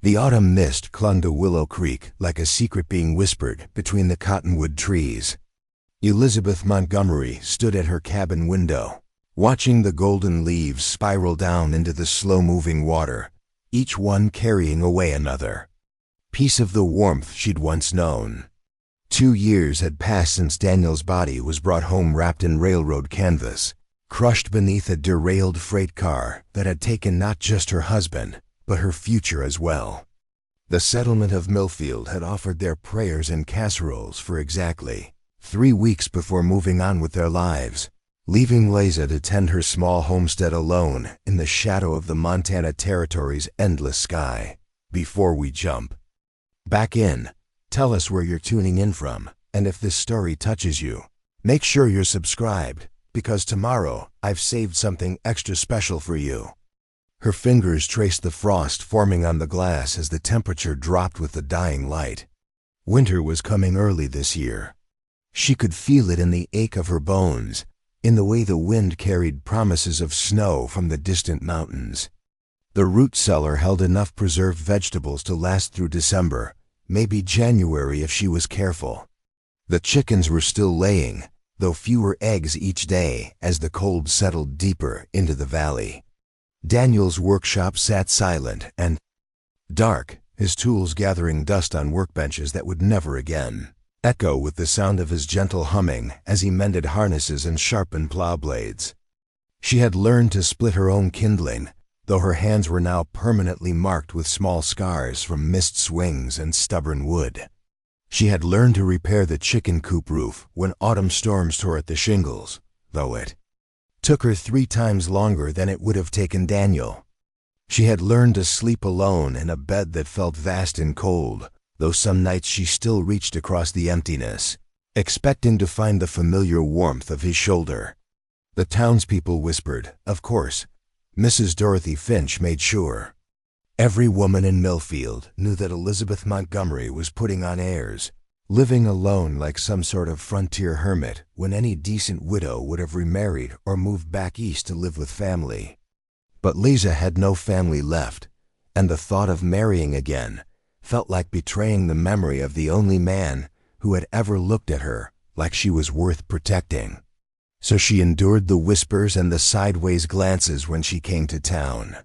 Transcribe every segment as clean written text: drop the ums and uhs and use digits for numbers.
The autumn mist clung to Willow Creek like a secret being whispered between the cottonwood trees. Elizabeth Montgomery stood at her cabin window, watching the golden leaves spiral down into the slow-moving water, each one carrying away another piece of the warmth she'd once known. 2 years had passed since Daniel's body was brought home wrapped in railroad canvas, crushed beneath a derailed freight car that had taken not just her husband, but her future as well. The settlement of Millfield had offered their prayers and casseroles for exactly 3 weeks before moving on with their lives, leaving Liza to tend her small homestead alone in the shadow of the Montana Territory's endless sky. Before we jump back in, tell us where you're tuning in from, and if this story touches you, make sure you're subscribed, because tomorrow I've saved something extra special for you. Her fingers traced the frost forming on the glass as the temperature dropped with the dying light. Winter was coming early this year. She could feel it in the ache of her bones, in the way the wind carried promises of snow from the distant mountains. The root cellar held enough preserved vegetables to last through December, maybe January if she was careful. The chickens were still laying, though fewer eggs each day as the cold settled deeper into the valley. Daniel's workshop sat silent and dark, his tools gathering dust on workbenches that would never again echo with the sound of his gentle humming as he mended harnesses and sharpened plow blades. She had learned to split her own kindling, though her hands were now permanently marked with small scars from missed swings and stubborn wood. She had learned to repair the chicken coop roof when autumn storms tore at the shingles, though it took her 3 times longer than it would have taken Daniel. She had learned to sleep alone in a bed that felt vast and cold, though some nights she still reached across the emptiness, expecting to find the familiar warmth of his shoulder. The townspeople whispered, of course. Mrs. Dorothy Finch made sure. Every woman in Millfield knew that Elizabeth Montgomery was putting on airs, living alone like some sort of frontier hermit when any decent widow would have remarried or moved back east to live with family. But Liza had no family left, and the thought of marrying again felt like betraying the memory of the only man who had ever looked at her like she was worth protecting. So she endured the whispers and the sideways glances when she came to town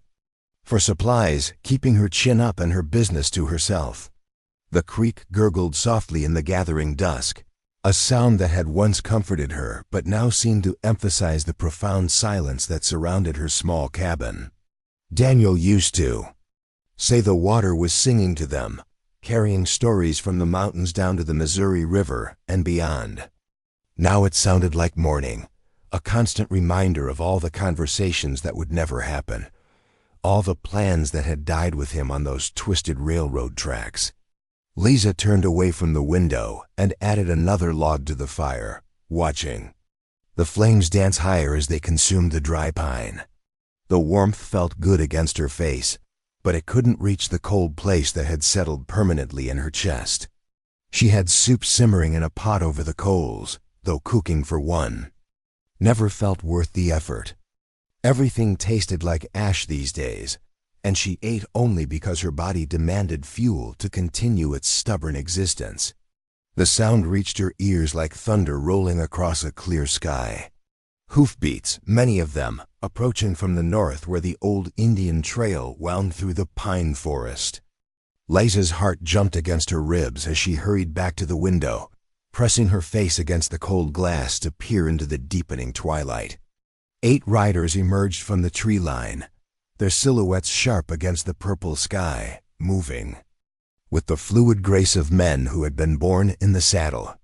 for supplies, keeping her chin up and her business to herself. The creek gurgled softly in the gathering dusk, a sound that had once comforted her but now seemed to emphasize the profound silence that surrounded her small cabin. Daniel used to say the water was singing to them, carrying stories from the mountains down to the Missouri River and beyond. Now it sounded like morning, a constant reminder of all the conversations that would never happen, all the plans that had died with him on those twisted railroad tracks. Liza turned away from the window and added another log to the fire, watching the flames dance higher as they consumed the dry pine. The warmth felt good against her face, but it couldn't reach the cold place that had settled permanently in her chest. She had soup simmering in a pot over the coals, though cooking for one never felt worth the effort. Everything tasted like ash these days, and she ate only because her body demanded fuel to continue its stubborn existence. The sound reached her ears like thunder rolling across a clear sky. Hoofbeats, many of them, approaching from the north where the old Indian trail wound through the pine forest. Liza's heart jumped against her ribs as she hurried back to the window, pressing her face against the cold glass to peer into the deepening twilight. 8 riders emerged from the tree line, their silhouettes sharp against the purple sky, moving with the fluid grace of men who had been born in the saddle.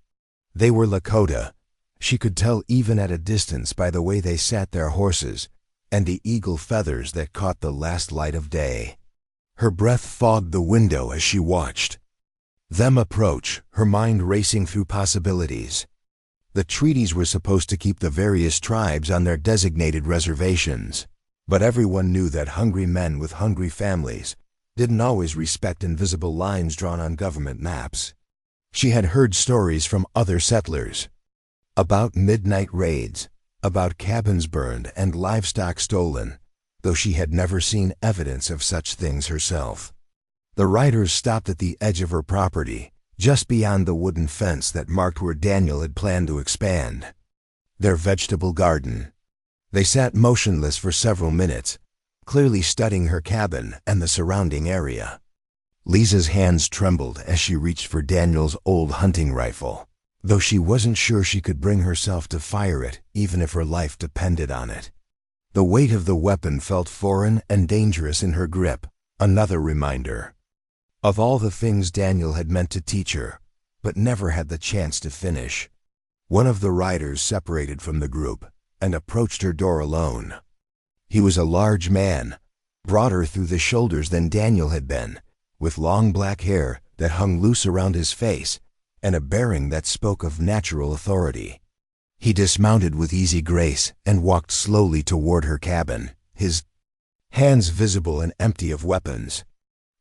They were Lakota. She could tell even at a distance by the way they sat their horses and the eagle feathers that caught the last light of day. Her breath fogged the window as she watched them approach, her mind racing through possibilities. The treaties were supposed to keep the various tribes on their designated reservations, but everyone knew that hungry men with hungry families didn't always respect invisible lines drawn on government maps. She had heard stories from other settlers about midnight raids, about cabins burned and livestock stolen, though she had never seen evidence of such things herself. The riders stopped at the edge of her property, just beyond the wooden fence that marked where Daniel had planned to expand their vegetable garden. They sat motionless for several minutes, clearly studying her cabin and the surrounding area. Liza's hands trembled as she reached for Daniel's old hunting rifle, though she wasn't sure she could bring herself to fire it, even if her life depended on it. The weight of the weapon felt foreign and dangerous in her grip, another reminder of all the things Daniel had meant to teach her, but never had the chance to finish. One of the riders separated from the group and approached her door alone. He was a large man, broader through the shoulders than Daniel had been, with long black hair that hung loose around his face and a bearing that spoke of natural authority. He dismounted with easy grace and walked slowly toward her cabin, his hands visible and empty of weapons.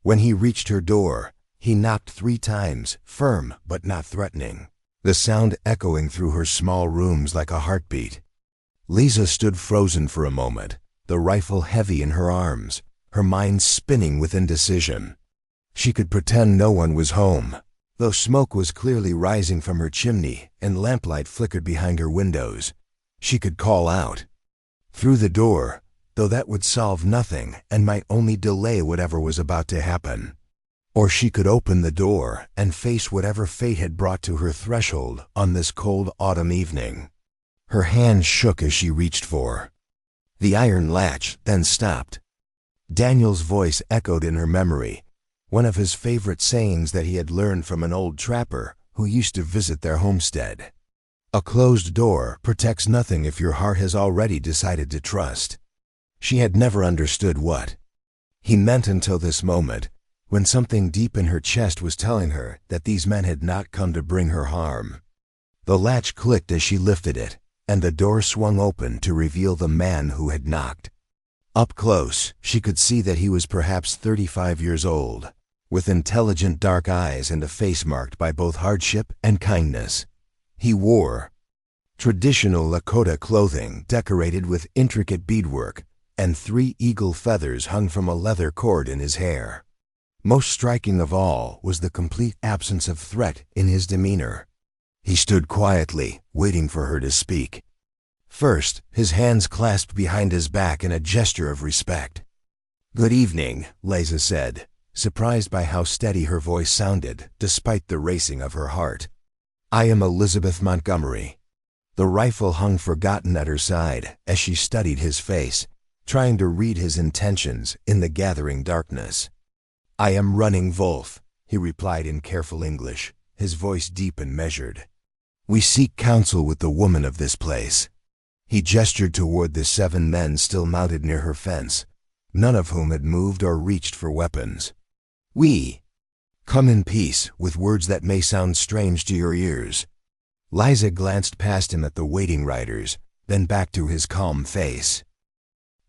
When he reached her door, he knocked 3 times, firm but not threatening, the sound echoing through her small rooms like a heartbeat. Liza stood frozen for a moment, the rifle heavy in her arms, her mind spinning with indecision. She could pretend no one was home, though smoke was clearly rising from her chimney and lamplight flickered behind her windows. She could call out through the door, though that would solve nothing and might only delay whatever was about to happen. Or she could open the door and face whatever fate had brought to her threshold on this cold autumn evening. Her hand shook as she reached for the iron latch, then stopped. Daniel's voice echoed in her memory, one of his favorite sayings that he had learned from an old trapper who used to visit their homestead. A closed door protects nothing if your heart has already decided to trust. She had never understood what he meant until this moment, when something deep in her chest was telling her that these men had not come to bring her harm. The latch clicked as she lifted it, and the door swung open to reveal the man who had knocked. Up close, she could see that he was perhaps 35 years old, with intelligent dark eyes and a face marked by both hardship and kindness. He wore traditional Lakota clothing decorated with intricate beadwork, and 3 eagle feathers hung from a leather cord in his hair. Most striking of all was the complete absence of threat in his demeanor. He stood quietly, waiting for her to speak. First, his hands clasped behind his back in a gesture of respect. "Good evening," Liza said, surprised by how steady her voice sounded, despite the racing of her heart. "I am Elizabeth Montgomery." The rifle hung forgotten at her side as she studied his face, trying to read his intentions in the gathering darkness. "I am Running Wolf," he replied in careful English, his voice deep and measured. "We seek counsel with the woman of this place." He gestured toward the 7 men still mounted near her fence, none of whom had moved or reached for weapons. "We come in peace," with words that may sound strange to your ears. Liza glanced past him at the waiting riders, then back to his calm face.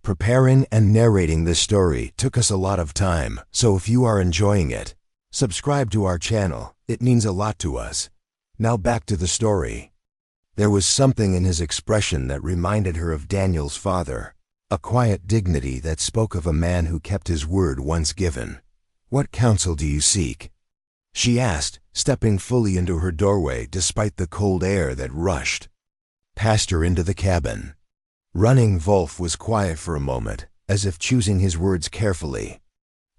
Preparing and narrating this story took us a lot of time, so if you are enjoying it, subscribe to our channel. It means a lot to us. Now back to the story. There was something in his expression that reminded her of Daniel's father, a quiet dignity that spoke of a man who kept his word once given. "What counsel do you seek?" she asked, stepping fully into her doorway despite the cold air that rushed past her into the cabin. Running Wolf was quiet for a moment, as if choosing his words carefully.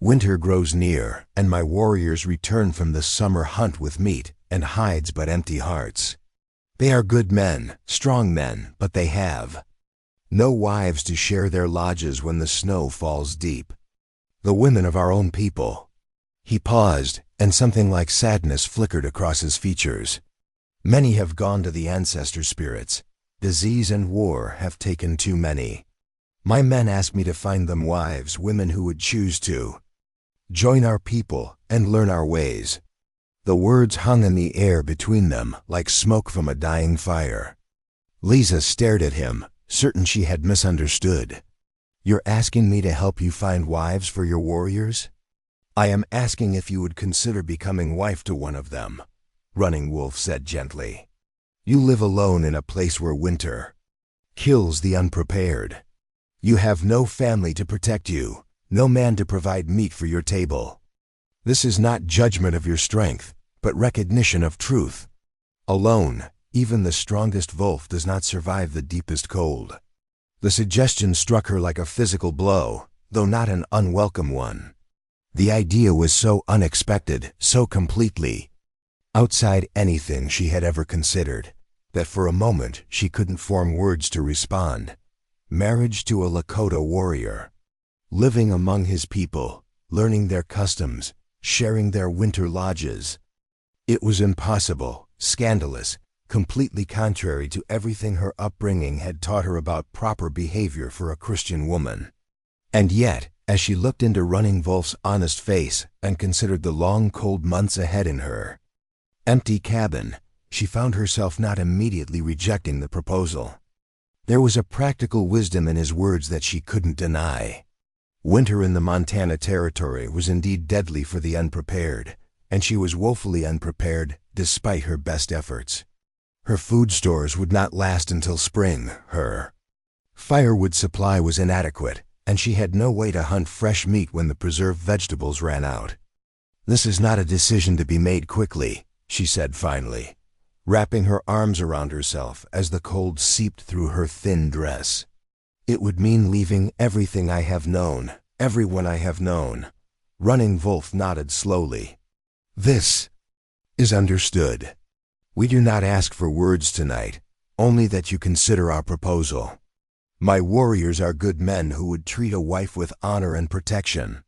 "Winter grows near, and my warriors return from the summer hunt with meat and hides but empty hearts. They are good men, strong men, but they have no wives to share their lodges when the snow falls deep. The women of our own people." He paused, and something like sadness flickered across his features. "Many have gone to the ancestor spirits. Disease and war have taken too many. My men asked me to find them wives, women who would choose to join our people and learn our ways." The words hung in the air between them like smoke from a dying fire. Liza stared at him, certain she had misunderstood. "You're asking me to help you find wives for your warriors?" "I am asking if you would consider becoming wife to one of them," Running Wolf said gently. "You live alone in a place where winter kills the unprepared. You have no family to protect you, no man to provide meat for your table. This is not judgment of your strength, but recognition of truth. Alone, even the strongest wolf does not survive the deepest cold. The suggestion struck her like a physical blow, though not an unwelcome one. The idea was so unexpected, so completely outside anything she had ever considered, that for a moment she couldn't form words to respond. Marriage to a Lakota warrior. Living among his people, learning their customs, sharing their winter lodges. It was impossible, scandalous, completely contrary to everything her upbringing had taught her about proper behavior for a Christian woman. And yet, as she looked into Running Wolf's honest face and considered the long, cold months ahead in her empty cabin, she found herself not immediately rejecting the proposal. There was a practical wisdom in his words that she couldn't deny. Winter in the Montana Territory was indeed deadly for the unprepared, and she was woefully unprepared despite her best efforts. Her food stores would not last until spring. Her firewood supply was inadequate, and she had no way to hunt fresh meat when the preserved vegetables ran out. "This is not a decision to be made quickly," she said finally, wrapping her arms around herself as the cold seeped through her thin dress. "It would mean leaving everything I have known, everyone I have known." Running Wolf nodded slowly. "This is understood. We do not ask for words tonight, only that you consider our proposal. My warriors are good men who would treat a wife with honor and protection.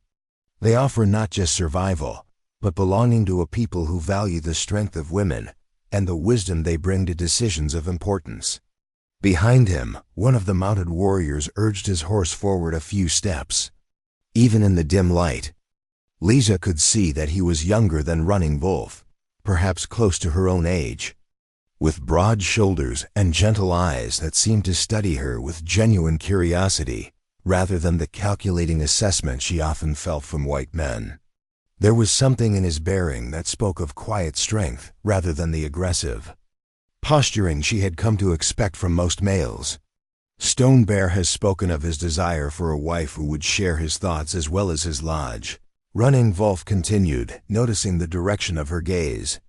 They offer not just survival, but belonging to a people who value the strength of women and the wisdom they bring to decisions of importance." Behind him, one of the mounted warriors urged his horse forward a few steps. Even in the dim light, Liza could see that he was younger than Running Wolf, perhaps close to her own age, with broad shoulders and gentle eyes that seemed to study her with genuine curiosity rather than the calculating assessment she often felt from white men. There was something in his bearing that spoke of quiet strength rather than the aggressive posturing she had come to expect from most males. Stone Bear has spoken of his desire for a wife who would share his thoughts as well as his lodge. Running Wolf continued, noticing the direction of her gaze.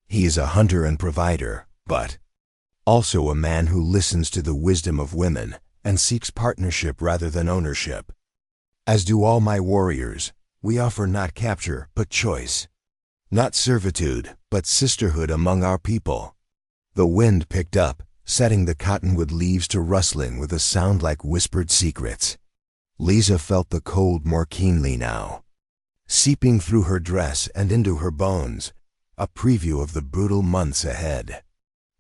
He is a hunter and provider, but also a man who listens to the wisdom of women and seeks partnership rather than ownership. As do all my warriors, we offer not capture, but choice. Not servitude, but sisterhood among our people. The wind picked up, setting the cottonwood leaves to rustling with a sound like whispered secrets. Liza felt the cold more keenly now, seeping through her dress and into her bones, a preview of the brutal months ahead.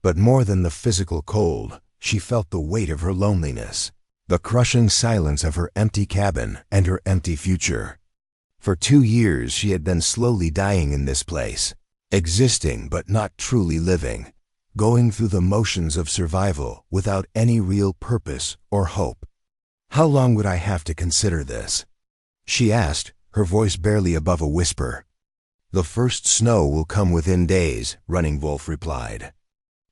But more than the physical cold, she felt the weight of her loneliness, the crushing silence of her empty cabin and her empty future. For 2 years she had been slowly dying in this place, existing but not truly living, going through the motions of survival without any real purpose or hope. "How long would I have to consider this?" she asked, her voice barely above a whisper. "The first snow will come within days," Running Wolf replied.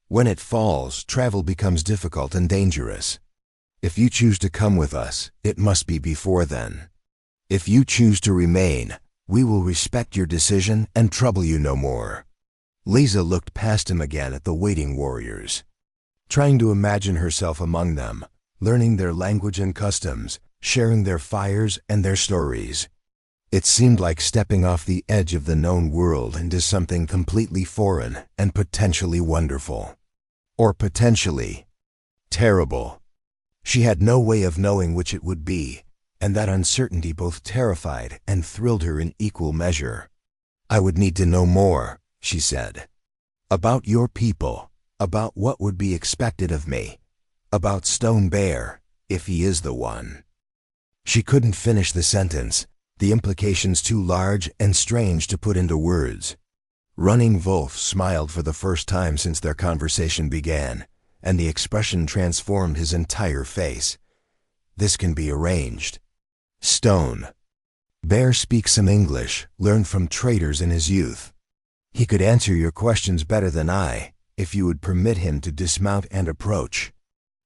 "When it falls, travel becomes difficult and dangerous. If you choose to come with us, it must be before then. If you choose to remain, we will respect your decision and trouble you no more." Liza looked past him again at the waiting warriors, trying to imagine herself among them, learning their language and customs, sharing their fires and their stories. It seemed like stepping off the edge of the known world into something completely foreign and potentially wonderful. Or potentially terrible. She had no way of knowing which it would be, and that uncertainty both terrified and thrilled her in equal measure. "I would need to know more," she said. "About your people, about what would be expected of me, about Stone Bear, if he is the one." She couldn't finish the sentence, the implications too large and strange to put into words. Running Wolf smiled for the first time since their conversation began, and the expression transformed his entire face. "This can be arranged. Stone Bear speaks some English, learned from traders in his youth. He could answer your questions better than I, if you would permit him to dismount and approach."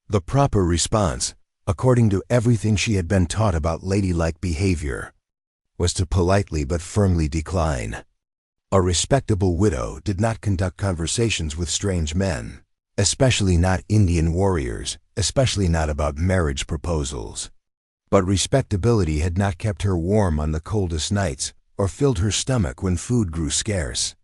The proper response, according to everything she had been taught about ladylike behavior, was to politely but firmly decline. A respectable widow did not conduct conversations with strange men, especially not Indian warriors, especially not about marriage proposals. But respectability had not kept her warm on the coldest nights, or filled her stomach when food grew scarce.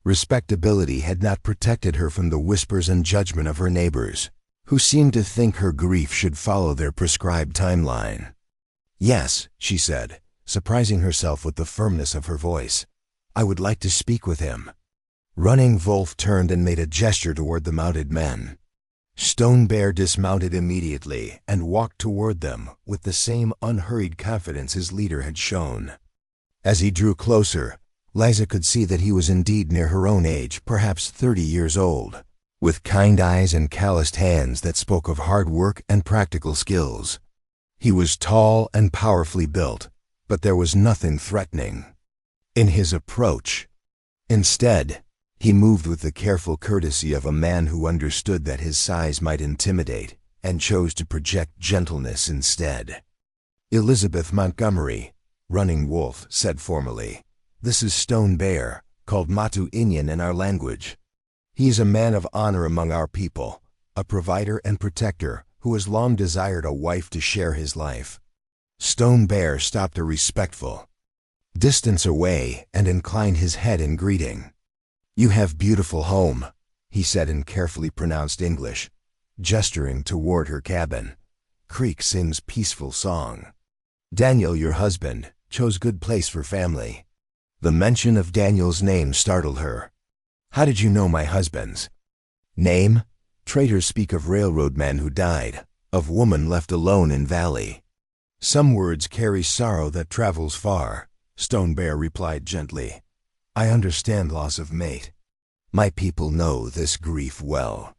Respectability had not protected her from the whispers and judgment of her neighbors, who seemed to think her grief should follow their prescribed timeline. "Yes," she said, surprising herself with the firmness of her voice. "I would like to speak with him." Running Wolf turned and made a gesture toward the mounted men. Stone Bear dismounted immediately and walked toward them with the same unhurried confidence his leader had shown. As he drew closer, Liza could see that he was indeed near her own age, perhaps 30 years old, with kind eyes and calloused hands that spoke of hard work and practical skills. He was tall and powerfully built, but there was nothing threatening in his approach. Instead, he moved with the careful courtesy of a man who understood that his size might intimidate and chose to project gentleness instead. "Elizabeth Montgomery," Running Wolf said formally. "This is Stone Bear, called Matu Inyan in our language. He is a man of honor among our people, a provider and protector who has long desired a wife to share his life." Stone Bear stopped a respectful distance away and inclined his head in greeting. "You have beautiful home," he said in carefully pronounced English, gesturing toward her cabin. "Creek sings peaceful song. Daniel, your husband, chose good place for family." The mention of Daniel's name startled her. "How did you know my husband's name?" "Traders speak of railroad men who died, of woman left alone in valley." "Some words carry sorrow that travels far," Stone Bear replied gently. "I understand loss of mate. My people know this grief well."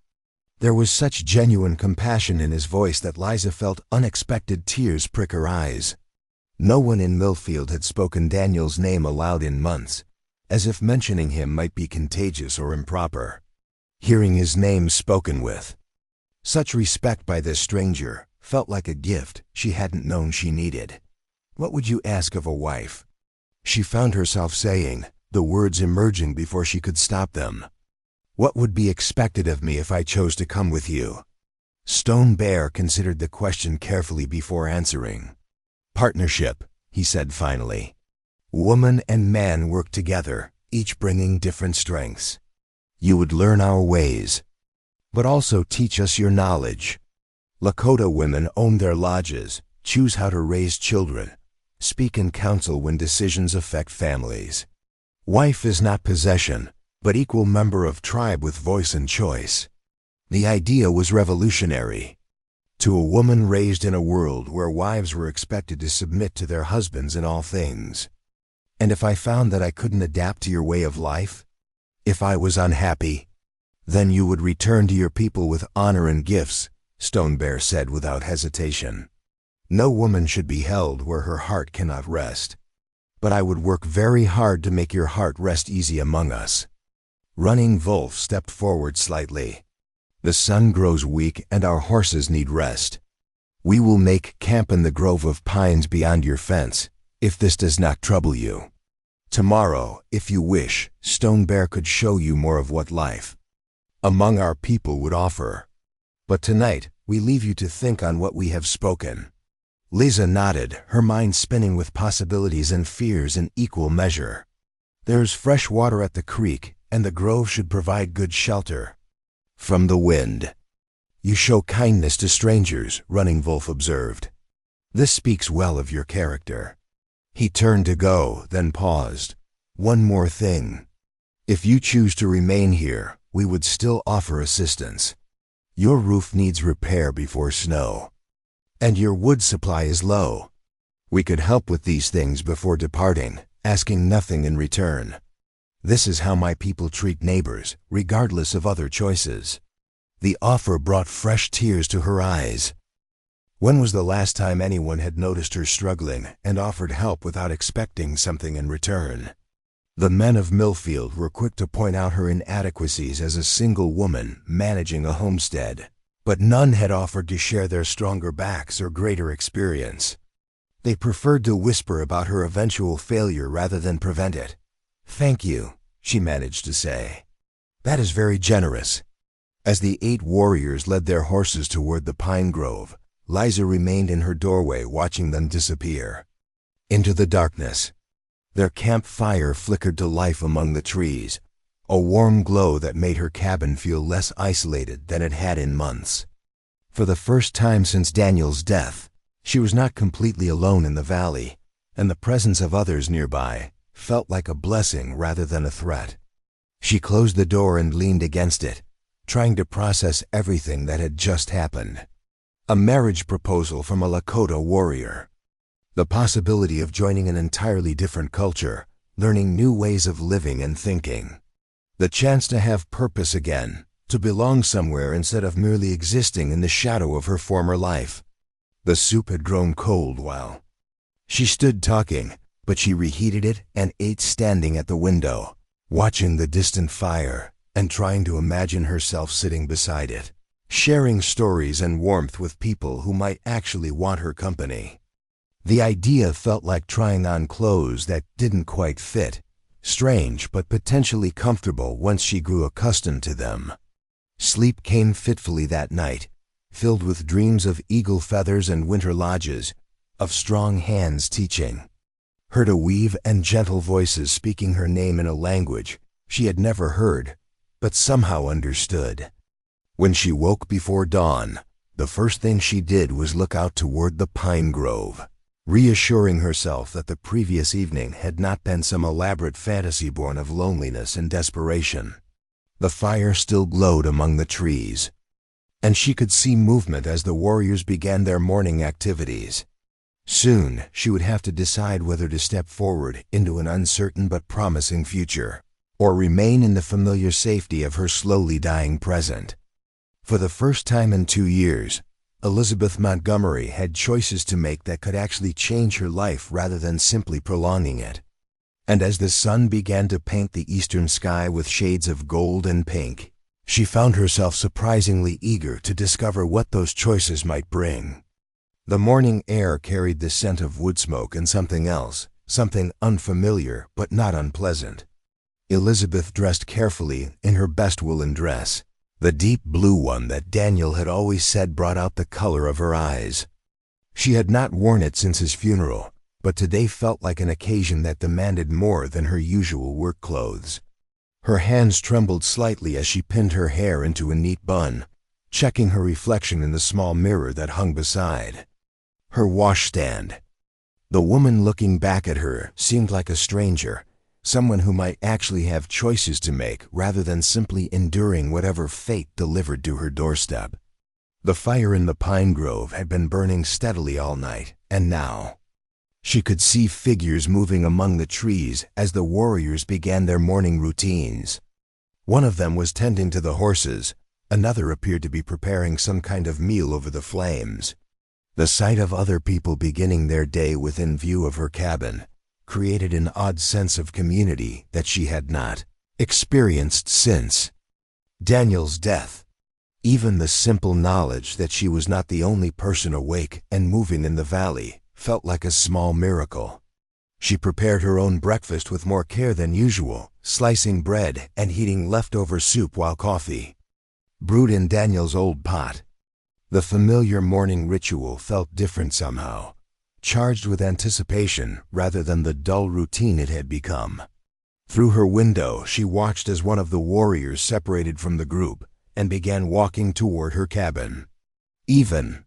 There was such genuine compassion in his voice that Liza felt unexpected tears prick her eyes. No one in Millfield had spoken Daniel's name aloud in months, as if mentioning him might be contagious or improper. Hearing his name spoken with such respect by this stranger felt like a gift she hadn't known she needed. "What would you ask of a wife?" she found herself saying, the words emerging before she could stop them. "What would be expected of me if I chose to come with you?" Stone Bear considered the question carefully before answering. "Partnership," he said finally. "Woman and man work together, each bringing different strengths. You would learn our ways, but also teach us your knowledge. Lakota women own their lodges, choose how to raise children, speak in council when decisions affect families. Wife is not possession, but equal member of tribe with voice and choice." The idea was revolutionary. To a woman raised in a world where wives were expected to submit to their husbands in all things. "And if I found that I couldn't adapt to your way of life? If I was unhappy? Then you would return to your people with honor and gifts," Stone Bear said without hesitation. "No woman should be held where her heart cannot rest. But I would work very hard to make your heart rest easy among us." Running Wolf stepped forward slightly. "The sun grows weak and our horses need rest. We will make camp in the grove of pines beyond your fence, if this does not trouble you. Tomorrow, if you wish, Stone Bear could show you more of what life among our people would offer. But tonight, we leave you to think on what we have spoken." Liza nodded, her mind spinning with possibilities and fears in equal measure. "There's fresh water at the creek, and the grove should provide good shelter from the wind. You show kindness to strangers," Running Wolf observed. "This speaks well of your character." He turned to go, then paused. "One more thing. If you choose to remain here, we would still offer assistance. Your roof needs repair before snow, and your wood supply is low. We could help with these things before departing, asking nothing in return. This is how my people treat neighbors, regardless of other choices." The offer brought fresh tears to her eyes. When was the last time anyone had noticed her struggling and offered help without expecting something in return? The men of Millfield were quick to point out her inadequacies as a single woman managing a homestead, but none had offered to share their stronger backs or greater experience. They preferred to whisper about her eventual failure rather than prevent it. "Thank you," she managed to say. "That is very generous." As the 8 warriors led their horses toward the pine grove, Liza remained in her doorway watching them disappear into the darkness. Their campfire flickered to life among the trees, a warm glow that made her cabin feel less isolated than it had in months. For the first time since Daniel's death, she was not completely alone in the valley, and the presence of others nearby felt like a blessing rather than a threat. She closed the door and leaned against it, trying to process everything that had just happened. A marriage proposal from a Lakota warrior. The possibility of joining an entirely different culture, learning new ways of living and thinking. The chance to have purpose again, to belong somewhere instead of merely existing in the shadow of her former life. The soup had grown cold while she stood talking, but she reheated it and ate standing at the window, watching the distant fire and trying to imagine herself sitting beside it, sharing stories and warmth with people who might actually want her company. The idea felt like trying on clothes that didn't quite fit, strange but potentially comfortable once she grew accustomed to them. Sleep came fitfully that night, filled with dreams of eagle feathers and winter lodges, of strong hands teaching her to weave and gentle voices speaking her name in a language she had never heard, but somehow understood. When she woke before dawn, the first thing she did was look out toward the pine grove, reassuring herself that the previous evening had not been some elaborate fantasy born of loneliness and desperation. The fire still glowed among the trees, and she could see movement as the warriors began their morning activities. Soon, she would have to decide whether to step forward into an uncertain but promising future, or remain in the familiar safety of her slowly dying present. For the first time in 2 years, Elizabeth Montgomery had choices to make that could actually change her life rather than simply prolonging it. And as the sun began to paint the eastern sky with shades of gold and pink, she found herself surprisingly eager to discover what those choices might bring. The morning air carried the scent of wood smoke and something else, something unfamiliar but not unpleasant. Elizabeth dressed carefully in her best woolen dress, the deep blue one that Daniel had always said brought out the color of her eyes. She had not worn it since his funeral, but today felt like an occasion that demanded more than her usual work clothes. Her hands trembled slightly as she pinned her hair into a neat bun, checking her reflection in the small mirror that hung beside her washstand. The woman looking back at her seemed like a stranger, someone who might actually have choices to make rather than simply enduring whatever fate delivered to her doorstep. The fire in the pine grove had been burning steadily all night, and now she could see figures moving among the trees as the warriors began their morning routines. One of them was tending to the horses, another appeared to be preparing some kind of meal over the flames. The sight of other people beginning their day within view of her cabin created an odd sense of community that she had not experienced since Daniel's death. Even the simple knowledge that she was not the only person awake and moving in the valley felt like a small miracle. She prepared her own breakfast with more care than usual, slicing bread and heating leftover soup while coffee brewed in Daniel's old pot. The familiar morning ritual felt different somehow, charged with anticipation rather than the dull routine it had become. Through her window, she watched as one of the warriors separated from the group and began walking toward her cabin. Even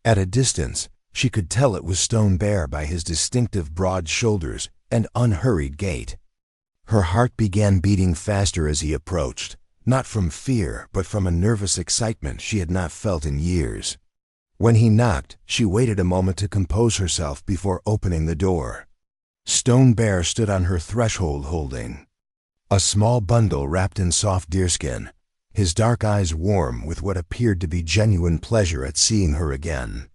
at a distance, she could tell it was Stone Bear by his distinctive broad shoulders and unhurried gait. Her heart began beating faster as he approached, not from fear but from a nervous excitement she had not felt in years. When he knocked, she waited a moment to compose herself before opening the door. Stone Bear stood on her threshold holding a small bundle wrapped in soft deerskin, his dark eyes warm with what appeared to be genuine pleasure at seeing her again.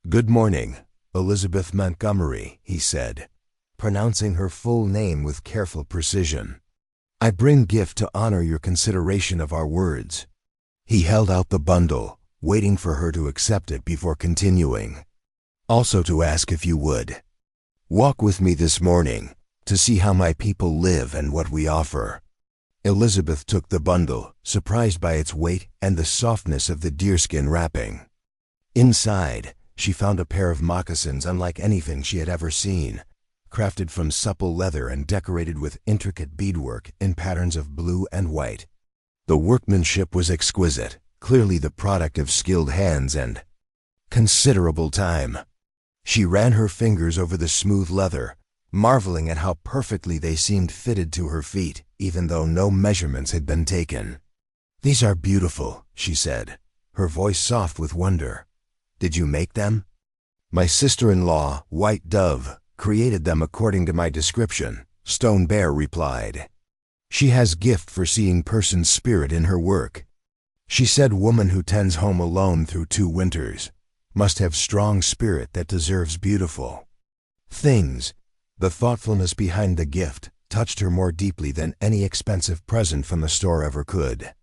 "Good morning, Elizabeth Montgomery," he said, pronouncing her full name with careful precision. "I bring gift to honor your consideration of our words." He held out the bundle, waiting for her to accept it before continuing. Also to ask if you would walk with me this morning to see how my people live and what we offer. Elizabeth took the bundle, surprised by its weight and the softness of the deerskin wrapping. Inside, she found a pair of moccasins unlike anything she had ever seen, crafted from supple leather and decorated with intricate beadwork in patterns of blue and white. The workmanship was exquisite, clearly the product of skilled hands and considerable time. She ran her fingers over the smooth leather, marveling at how perfectly they seemed fitted to her feet, even though no measurements had been taken. "These are beautiful," she said, her voice soft with wonder. "Did you make them?" "My sister-in-law, White Dove, created them according to my description," Stone Bear replied. "She has gift for seeing person's spirit in her work. She said woman who tends home alone through 2 winters must have strong spirit that deserves beautiful things." The thoughtfulness behind the gift touched her more deeply than any expensive present from the store ever could.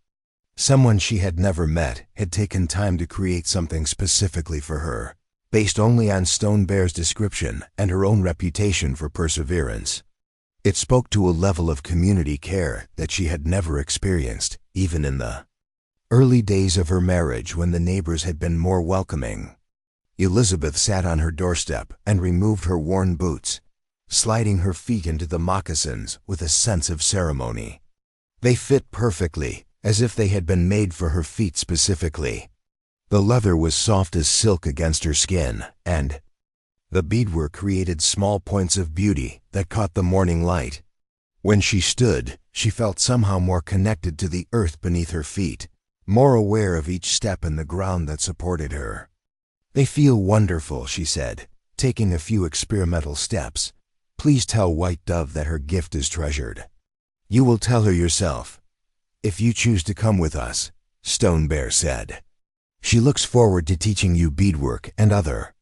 Someone she had never met had taken time to create something specifically for her, based only on Stone Bear's description and her own reputation for perseverance. It spoke to a level of community care that she had never experienced, even in the early days of her marriage when the neighbors had been more welcoming. Elizabeth sat on her doorstep and removed her worn boots, sliding her feet into the moccasins with a sense of ceremony. They fit perfectly, as if they had been made for her feet specifically. The leather was soft as silk against her skin, and the beadwork created small points of beauty that caught the morning light. When she stood, she felt somehow more connected to the earth beneath her feet, more aware of each step in the ground that supported her. "They feel wonderful," she said, taking a few experimental steps. "Please tell White Dove that her gift is treasured." "You will tell her yourself, if you choose to come with us," Stone Bear said. "She looks forward to teaching you beadwork and other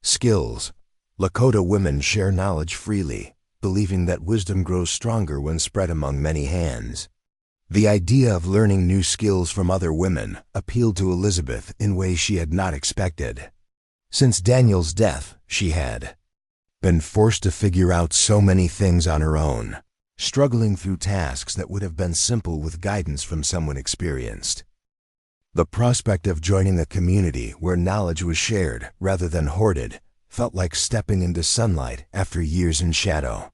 skills." Lakota women share knowledge freely, believing that wisdom grows stronger when spread among many hands. The idea of learning new skills from other women appealed to Elizabeth in ways she had not expected. Since Daniel's death, she had been forced to figure out so many things on her own, struggling through tasks that would have been simple with guidance from someone experienced. The prospect of joining a community where knowledge was shared rather than hoarded felt like stepping into sunlight after years in shadow.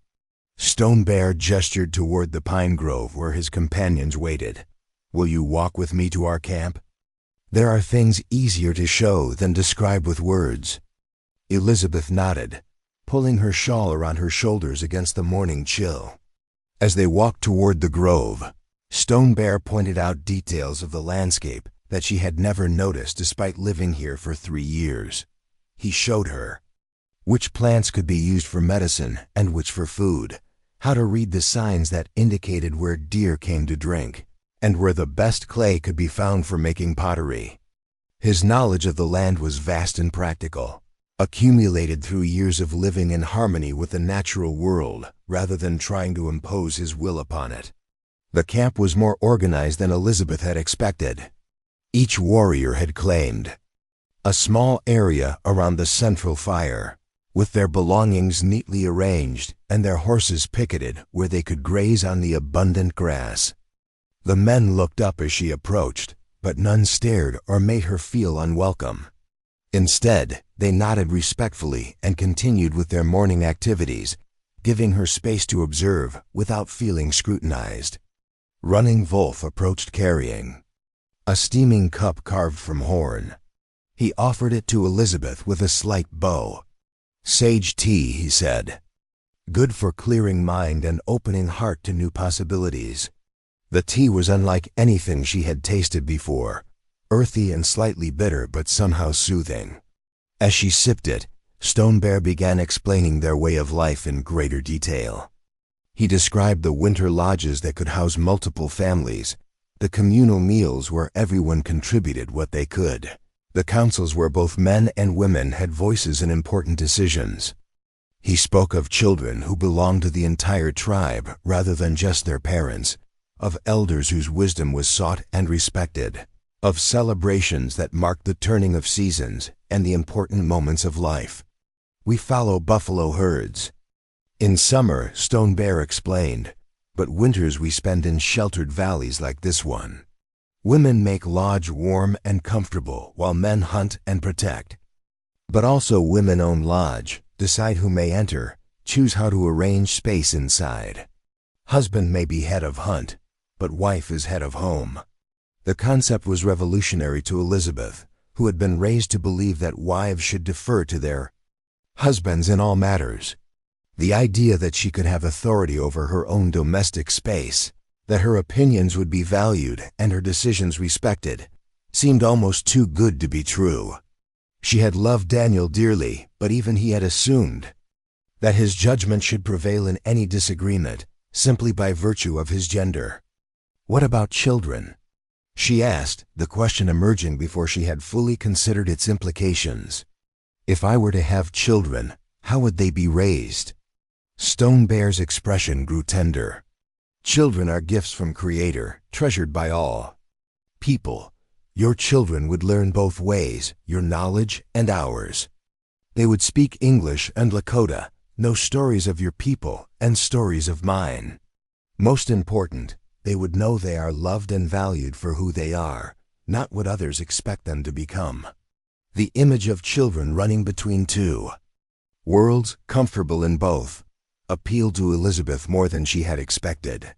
Stone Bear gestured toward the pine grove where his companions waited. "Will you walk with me to our camp? There are things easier to show than describe with words." Elizabeth nodded, pulling her shawl around her shoulders against the morning chill. As they walked toward the grove, Stone Bear pointed out details of the landscape that she had never noticed despite living here for 3 years. He showed her which plants could be used for medicine and which for food, how to read the signs that indicated where deer came to drink, and where the best clay could be found for making pottery. His knowledge of the land was vast and practical, accumulated through years of living in harmony with the natural world rather than trying to impose his will upon it. The camp was more organized than Elizabeth had expected. Each warrior had claimed a small area around the central fire, with their belongings neatly arranged and their horses picketed where they could graze on the abundant grass. The men looked up as she approached, but none stared or made her feel unwelcome. Instead, they nodded respectfully and continued with their morning activities, giving her space to observe without feeling scrutinized. Running Wolf approached carrying a steaming cup carved from horn. He offered it to Elizabeth with a slight bow. "Sage tea," he said. "Good for clearing mind and opening heart to new possibilities." The tea was unlike anything she had tasted before, earthy and slightly bitter but somehow soothing. As she sipped it, Stone Bear began explaining their way of life in greater detail. He described the winter lodges that could house multiple families, the communal meals where everyone contributed what they could, the councils where both men and women had voices in important decisions. He spoke of children who belonged to the entire tribe rather than just their parents, of elders whose wisdom was sought and respected, of celebrations that marked the turning of seasons and the important moments of life, We follow buffalo herds. In summer, Stone Bear explained, but winters we spend in sheltered valleys like this one. Women make lodge warm and comfortable while men hunt and protect. But also women own lodge, decide who may enter, choose how to arrange space inside. Husband may be head of hunt, but wife is head of home. The concept was revolutionary to Elizabeth, who had been raised to believe that wives should defer to their husbands in all matters. The idea that she could have authority over her own domestic space, that her opinions would be valued and her decisions respected, seemed almost too good to be true. She had loved Daniel dearly, but even he had assumed that his judgment should prevail in any disagreement, simply by virtue of his gender. What about children? She asked, the question emerging before she had fully considered its implications. If I were to have children, how would they be raised? Stone Bear's expression grew tender. Children are gifts from Creator, treasured by all people. Your children would learn both ways, your knowledge and ours. They would speak English and Lakota, know stories of your people and stories of mine. Most important, they would know they are loved and valued for who they are, not what others expect them to become. The image of children running between two worlds, comfortable in both, appealed to Elizabeth more than she had expected.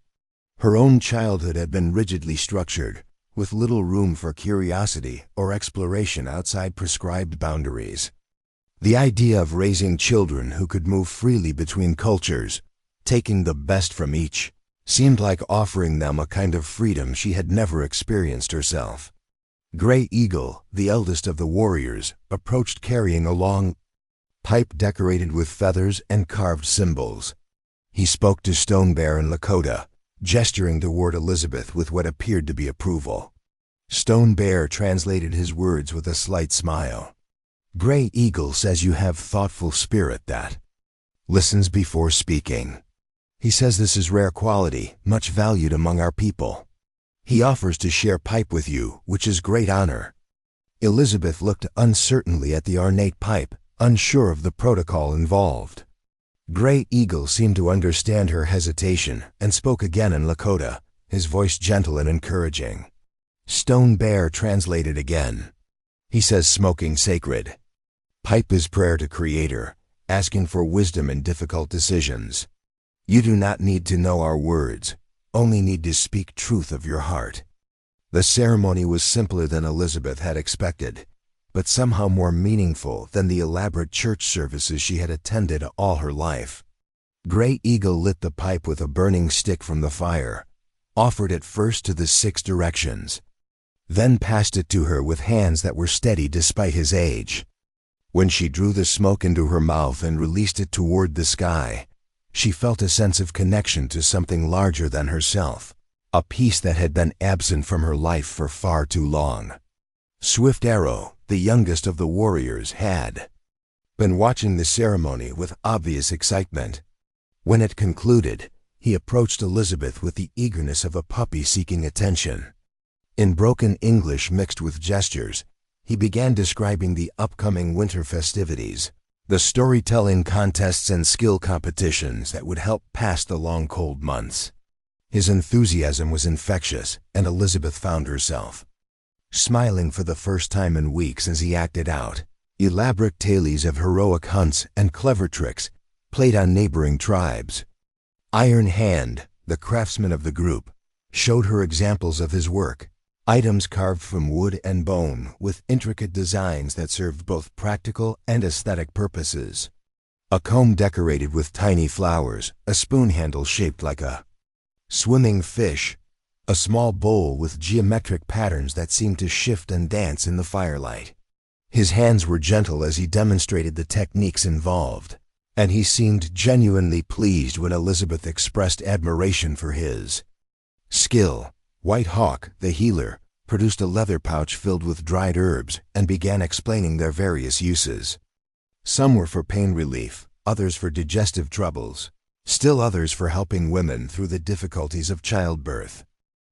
Her own childhood had been rigidly structured, with little room for curiosity or exploration outside prescribed boundaries. The idea of raising children who could move freely between cultures, taking the best from each, seemed like offering them a kind of freedom she had never experienced herself. Gray Eagle, the eldest of the warriors, approached carrying a long pipe decorated with feathers and carved symbols. He spoke to Stone Bear in Lakota, gesturing toward Elizabeth with what appeared to be approval. Stone Bear translated his words with a slight smile. Gray Eagle says you have thoughtful spirit that listens before speaking. He says this is rare quality, much valued among our people. He offers to share pipe with you, which is great honor. Elizabeth looked uncertainly at the ornate pipe, unsure of the protocol involved. Gray Eagle seemed to understand her hesitation and spoke again in Lakota, his voice gentle and encouraging. Stone Bear translated again. He says smoking sacred. Pipe is prayer to Creator, asking for wisdom in difficult decisions. You do not need to know our words, only need to speak truth of your heart. The ceremony was simpler than Elizabeth had expected, but somehow more meaningful than the elaborate church services she had attended all her life. Gray Eagle lit the pipe with a burning stick from the fire, offered it first to the 6 directions, then passed it to her with hands that were steady despite his age. When she drew the smoke into her mouth and released it toward the sky, she felt a sense of connection to something larger than herself, a peace that had been absent from her life for far too long. Swift Arrow, the youngest of the warriors, had been watching the ceremony with obvious excitement. When it concluded, he approached Elizabeth with the eagerness of a puppy seeking attention. In broken English mixed with gestures, he began describing the upcoming winter festivities, the storytelling contests and skill competitions that would help pass the long cold months. His enthusiasm was infectious, and Elizabeth found herself smiling for the first time in weeks as he acted out elaborate tales of heroic hunts and clever tricks played on neighboring tribes. Iron Hand, the craftsman of the group, showed her examples of his work, items carved from wood and bone with intricate designs that served both practical and aesthetic purposes. A comb decorated with tiny flowers, a spoon handle shaped like a swimming fish, a small bowl with geometric patterns that seemed to shift and dance in the firelight. His hands were gentle as he demonstrated the techniques involved, and he seemed genuinely pleased when Elizabeth expressed admiration for his skill. White Hawk, the healer, produced a leather pouch filled with dried herbs and began explaining their various uses. Some were for pain relief, others for digestive troubles, still others for helping women through the difficulties of childbirth.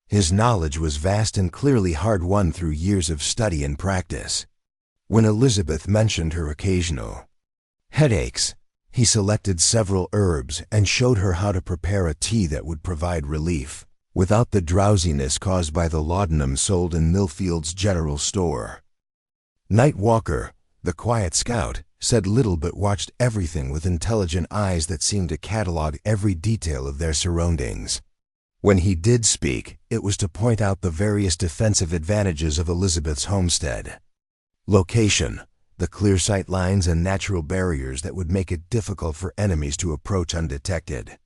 His knowledge was vast and clearly hard-won through years of study and practice. When Elizabeth mentioned her occasional Headaches. He selected several herbs and showed her how to prepare a tea that would provide relief, without the drowsiness caused by the laudanum sold in Millfield's general store. Night Walker, the quiet scout, said little but watched everything with intelligent eyes that seemed to catalog every detail of their surroundings. When he did speak, it was to point out the various defensive advantages of Elizabeth's homestead. Location, the clear sight lines and natural barriers that would make it difficult for enemies to approach undetected.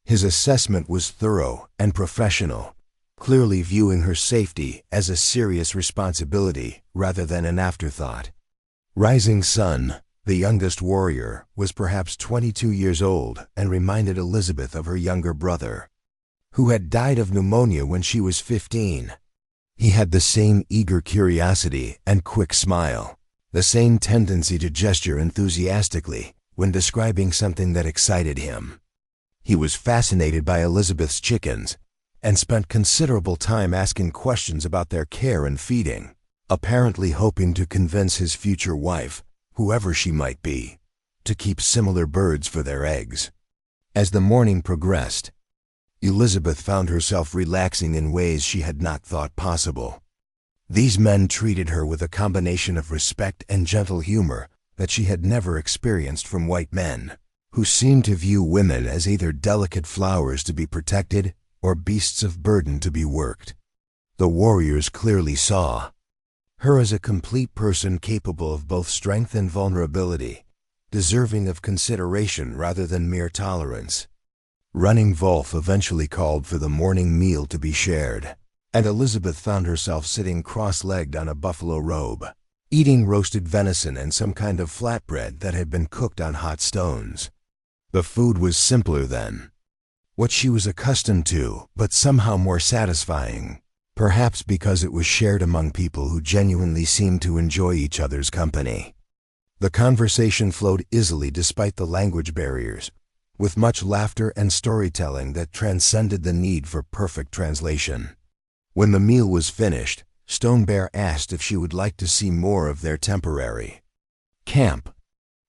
His assessment was thorough and professional, clearly viewing her safety as a serious responsibility rather than an afterthought. Rising Sun, the youngest warrior, was perhaps 22 years old and reminded Elizabeth of her younger brother, who had died of pneumonia when she was 15. He had the same eager curiosity and quick smile, the same tendency to gesture enthusiastically when describing something that excited him. He was fascinated by Elizabeth's chickens and spent considerable time asking questions about their care and feeding, apparently hoping to convince his future wife, whoever she might be, to keep similar birds for their eggs. As the morning progressed, Elizabeth found herself relaxing in ways she had not thought possible. These men treated her with a combination of respect and gentle humor that she had never experienced from white men, who seemed to view women as either delicate flowers to be protected or beasts of burden to be worked. The warriors clearly saw her as a complete person capable of both strength and vulnerability, deserving of consideration rather than mere tolerance. Running Wolf eventually called for the morning meal to be shared, and Elizabeth found herself sitting cross-legged on a buffalo robe, eating roasted venison and some kind of flatbread that had been cooked on hot stones. The food was simpler than what she was accustomed to, but somehow more satisfying, perhaps because it was shared among people who genuinely seemed to enjoy each other's company. The conversation flowed easily despite the language barriers, with much laughter and storytelling that transcended the need for perfect translation. When the meal was finished, Stone Bear asked if she would like to see more of their temporary camp.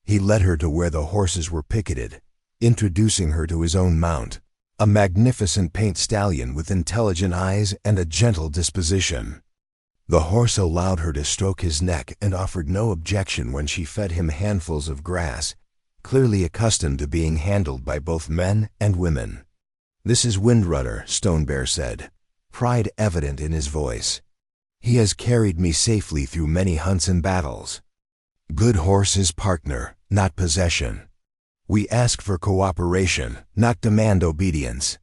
He led her to where the horses were picketed, introducing her to his own mount, a magnificent paint stallion with intelligent eyes and a gentle disposition. The horse allowed her to stroke his neck and offered no objection when she fed him handfuls of grass, clearly accustomed to being handled by both men and women. "This is Windrunner," Stone Bear said, pride evident in his voice. "He has carried me safely through many hunts and battles. Good horse is partner, not possession. We ask for cooperation, not demand obedience."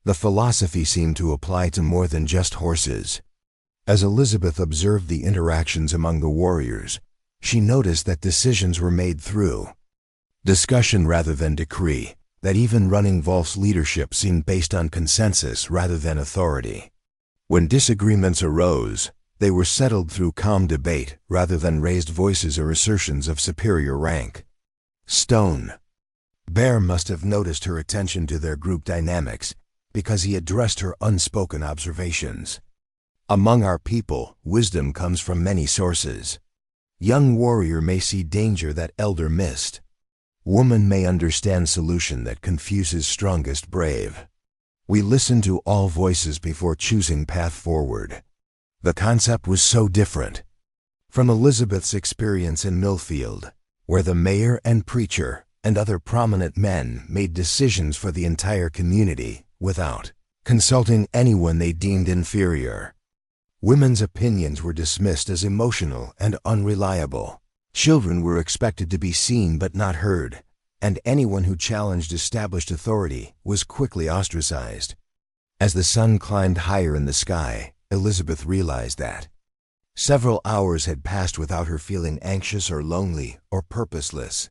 The philosophy seemed to apply to more than just horses. As Elizabeth observed the interactions among the warriors, she noticed that decisions were made through discussion rather than decree, that even Running Wolf's leadership seemed based on consensus rather than authority. When disagreements arose, they were settled through calm debate rather than raised voices or assertions of superior rank. Stone Bear must have noticed her attention to their group dynamics because he addressed her unspoken observations. "Among our people, wisdom comes from many sources. Young warrior may see danger that elder missed. Woman may understand solution that confuses strongest brave. We listen to all voices before choosing path forward." The concept was so different from Elizabeth's experience in Millfield, where the mayor and preacher and other prominent men made decisions for the entire community without consulting anyone they deemed inferior. Women's opinions were dismissed as emotional and unreliable. Children were expected to be seen but not heard, and anyone who challenged established authority was quickly ostracized. As the sun climbed higher in the sky, Elizabeth realized that several hours had passed without her feeling anxious or lonely or purposeless.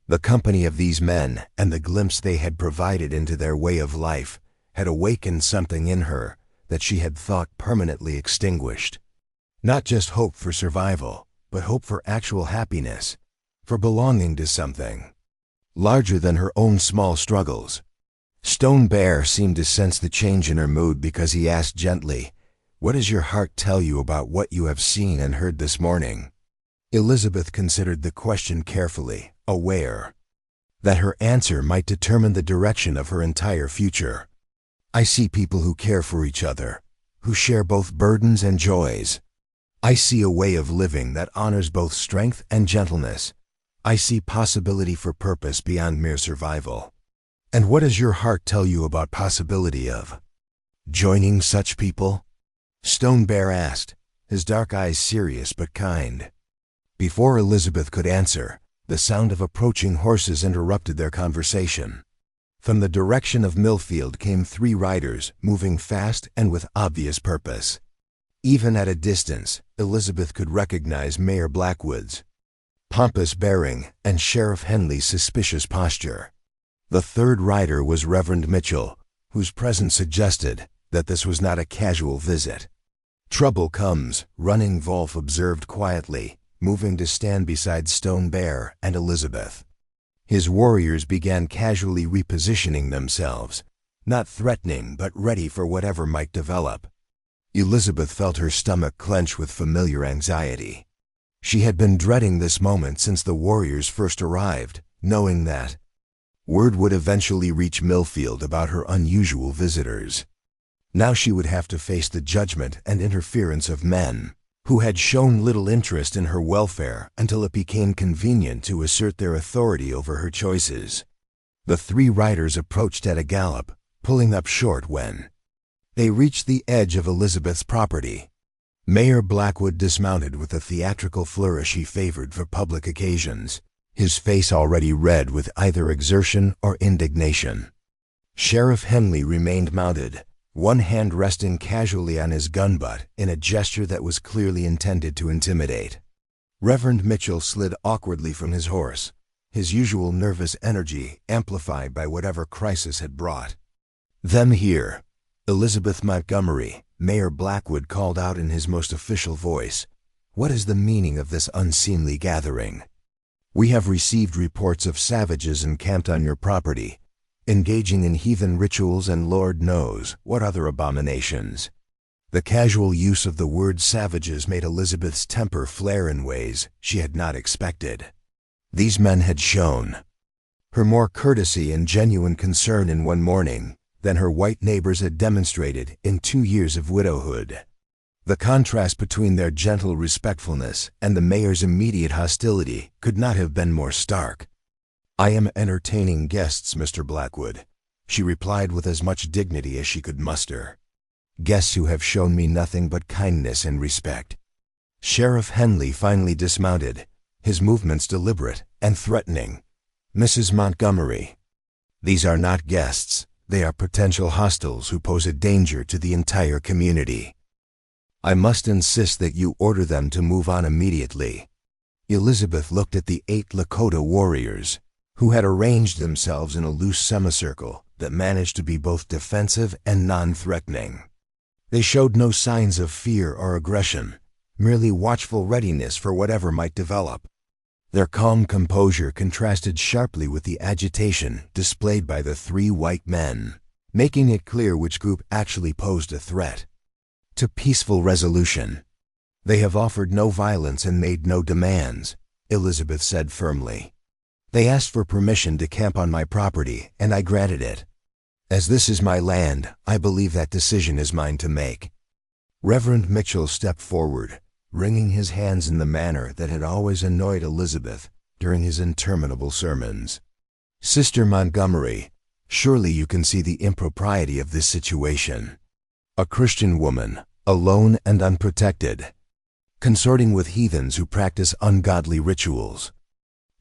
The company of these men and the glimpse they had provided into their way of life had awakened something in her that she had thought permanently extinguished. Not just hope for survival, but hope for actual happiness, for belonging to something larger than her own small struggles. Stone Bear seemed to sense the change in her mood because he asked gently, "What does your heart tell you about what you have seen and heard this morning?" Elizabeth considered the question carefully, aware that her answer might determine the direction of her entire future. I see people who care for each other, who share both burdens and joys. I see a way of living that honors both strength and gentleness. I see possibility for purpose beyond mere survival. And what does your heart tell you about possibility of joining such people? Stone Bear asked, his dark eyes serious but kind. Before Elizabeth could answer, the sound of approaching horses interrupted their conversation. From the direction of Millfield came 3 riders, moving fast and with obvious purpose. Even at a distance, Elizabeth could recognize Mayor Blackwood's pompous bearing and Sheriff Henley's suspicious posture. The 3rd rider was Reverend Mitchell, whose presence suggested that this was not a casual visit. "Trouble comes," Running Wolf observed quietly, moving to stand beside Stone Bear and Elizabeth. His warriors began casually repositioning themselves, not threatening but ready for whatever might develop. Elizabeth felt her stomach clench with familiar anxiety. She had been dreading this moment since the warriors first arrived, knowing that word would eventually reach Millfield about her unusual visitors. Now she would have to face the judgment and interference of men who had shown little interest in her welfare until it became convenient to assert their authority over her choices. The 3 riders approached at a gallop, pulling up short when they reached the edge of Elizabeth's property. Mayor Blackwood dismounted with a theatrical flourish he favored for public occasions, his face already red with either exertion or indignation. Sheriff Henley remained mounted, one hand resting casually on his gun butt in a gesture that was clearly intended to intimidate. Reverend Mitchell slid awkwardly from his horse, his usual nervous energy amplified by whatever crisis had brought them here. "Elizabeth Montgomery," Mayor Blackwood called out in his most official voice, "what is the meaning of this unseemly gathering? We have received reports of savages encamped on your property, engaging in heathen rituals and Lord knows what other abominations." The casual use of the word savages made Elizabeth's temper flare in ways she had not expected. These men had shown her more courtesy and genuine concern in one morning than her white neighbors had demonstrated in 2 years of widowhood. The contrast between their gentle respectfulness and the mayor's immediate hostility could not have been more stark. "I am entertaining guests, Mr. Blackwood," she replied with as much dignity as she could muster. "Guests who have shown me nothing but kindness and respect." Sheriff Henley finally dismounted, his movements deliberate and threatening. "Mrs. Montgomery, these are not guests. They are potential hostiles who pose a danger to the entire community. I must insist that you order them to move on immediately." Elizabeth looked at the 8 Lakota warriors, who had arranged themselves in a loose semicircle that managed to be both defensive and non-threatening. They showed no signs of fear or aggression, merely watchful readiness for whatever might develop. Their calm composure contrasted sharply with the agitation displayed by the 3 white men, making it clear which group actually posed a threat to peaceful resolution. "They have offered no violence and made no demands," Elizabeth said firmly. "They asked for permission to camp on my property, and I granted it. As this is my land, I believe that decision is mine to make." Reverend Mitchell stepped forward, wringing his hands in the manner that had always annoyed Elizabeth during his interminable sermons. "Sister Montgomery, surely you can see the impropriety of this situation. A Christian woman, alone and unprotected, consorting with heathens who practice ungodly rituals.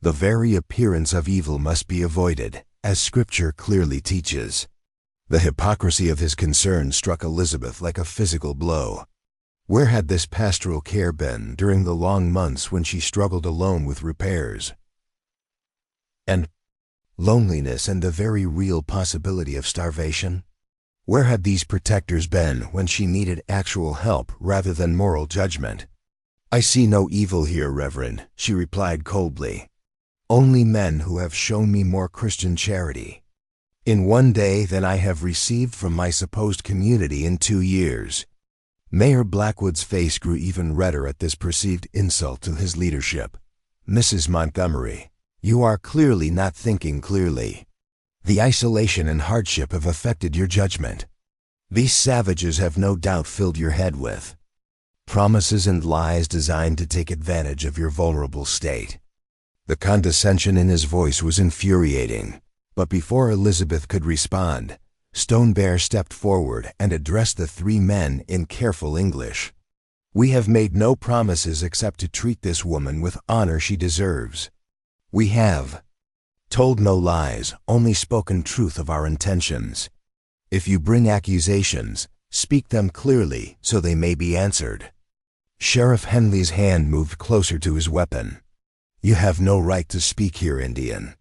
The very appearance of evil must be avoided, as Scripture clearly teaches." The hypocrisy of his concern struck Elizabeth like a physical blow. Where had this pastoral care been during the long months when she struggled alone with repairs and loneliness and the very real possibility of starvation? Where had these protectors been when she needed actual help rather than moral judgment? "I see no evil here, Reverend," she replied coldly. "Only men who have shown me more Christian charity in one day than I have received from my supposed community in 2 years. Mayor Blackwood's face grew even redder at this perceived insult to his leadership. "Mrs. Montgomery, You are clearly not thinking clearly. The isolation and hardship have affected your judgment. These savages have no doubt filled your head with promises and lies designed to take advantage of your vulnerable state. The condescension in his voice was infuriating, but before Elizabeth could respond, Stone Bear stepped forward and addressed the three men in careful English. We have made no promises except to treat this woman with honor she deserves. We have told no lies, only spoken truth of our intentions. If you bring accusations, speak them clearly so they may be answered. Sheriff Henley's hand moved closer to his weapon. You have no right to speak here, Indian.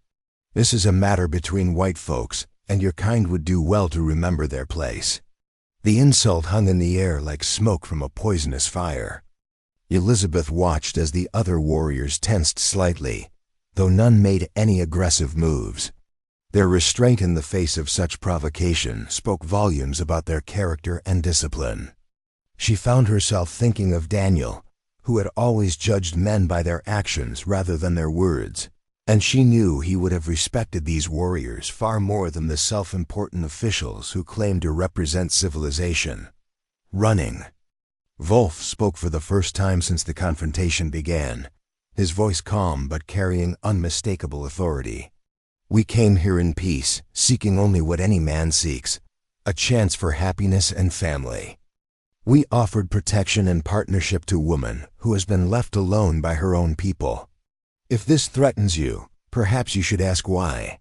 This is a matter between white folks, and your kind would do well to remember their place. The insult hung in the air like smoke from a poisonous fire. Elizabeth watched as the other warriors tensed slightly, though none made any aggressive moves. Their restraint in the face of such provocation spoke volumes about their character and discipline. She found herself thinking of Daniel, who had always judged men by their actions rather than their words, and she knew he would have respected these warriors far more than the self-important officials who claimed to represent civilization. Running. Wolf spoke for the first time since the confrontation began, his voice calm but carrying unmistakable authority. We came here in peace, seeking only what any man seeks, a chance for happiness and family. We offered protection and partnership to a woman who has been left alone by her own people. If this threatens you, perhaps you should ask why.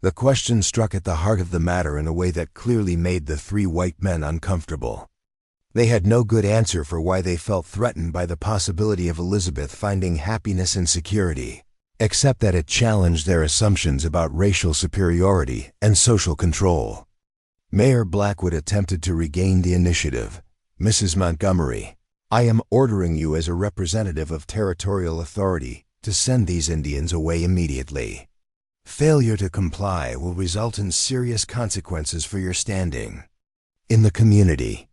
The question struck at the heart of the matter in a way that clearly made the three white men uncomfortable. They had no good answer for why they felt threatened by the possibility of Elizabeth finding happiness and security, except that it challenged their assumptions about racial superiority and social control. Mayor Blackwood attempted to regain the initiative. Mrs. Montgomery, I am ordering you as a representative of territorial authority to send these Indians away immediately. Failure to comply will result in serious consequences for your standing in the community.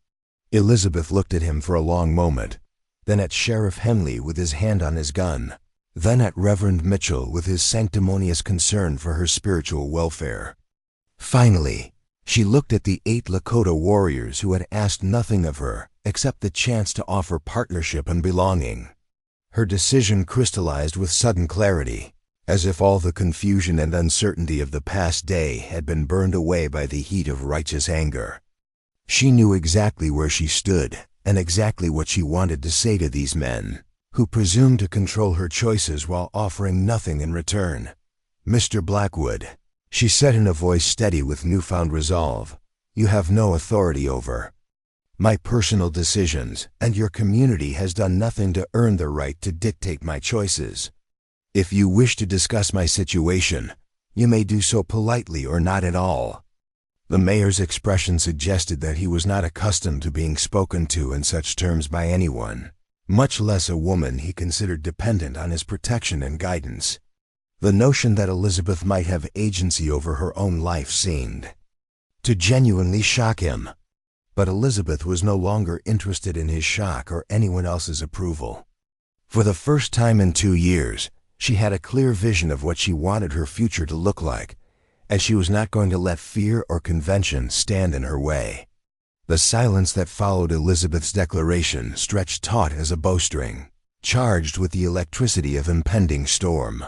Elizabeth looked at him for a long moment, then at Sheriff Henley with his hand on his gun, then at Reverend Mitchell with his sanctimonious concern for her spiritual welfare. Finally, she looked at the 8 Lakota warriors who had asked nothing of her except the chance to offer partnership and belonging. Her decision crystallized with sudden clarity, as if all the confusion and uncertainty of the past day had been burned away by the heat of righteous anger. She knew exactly where she stood and exactly what she wanted to say to these men, who presumed to control her choices while offering nothing in return. Mr. Blackwood, she said in a voice steady with newfound resolve, you have no authority over my personal decisions, and your community has done nothing to earn the right to dictate my choices. If you wish to discuss my situation, you may do so politely or not at all. The mayor's expression suggested that he was not accustomed to being spoken to in such terms by anyone, much less a woman he considered dependent on his protection and guidance. The notion that Elizabeth might have agency over her own life seemed to genuinely shock him. But Elizabeth was no longer interested in his shock or anyone else's approval. For the first time in 2 years, she had a clear vision of what she wanted her future to look like, and she was not going to let fear or convention stand in her way. The silence that followed Elizabeth's declaration stretched taut as a bowstring, charged with the electricity of impending storm.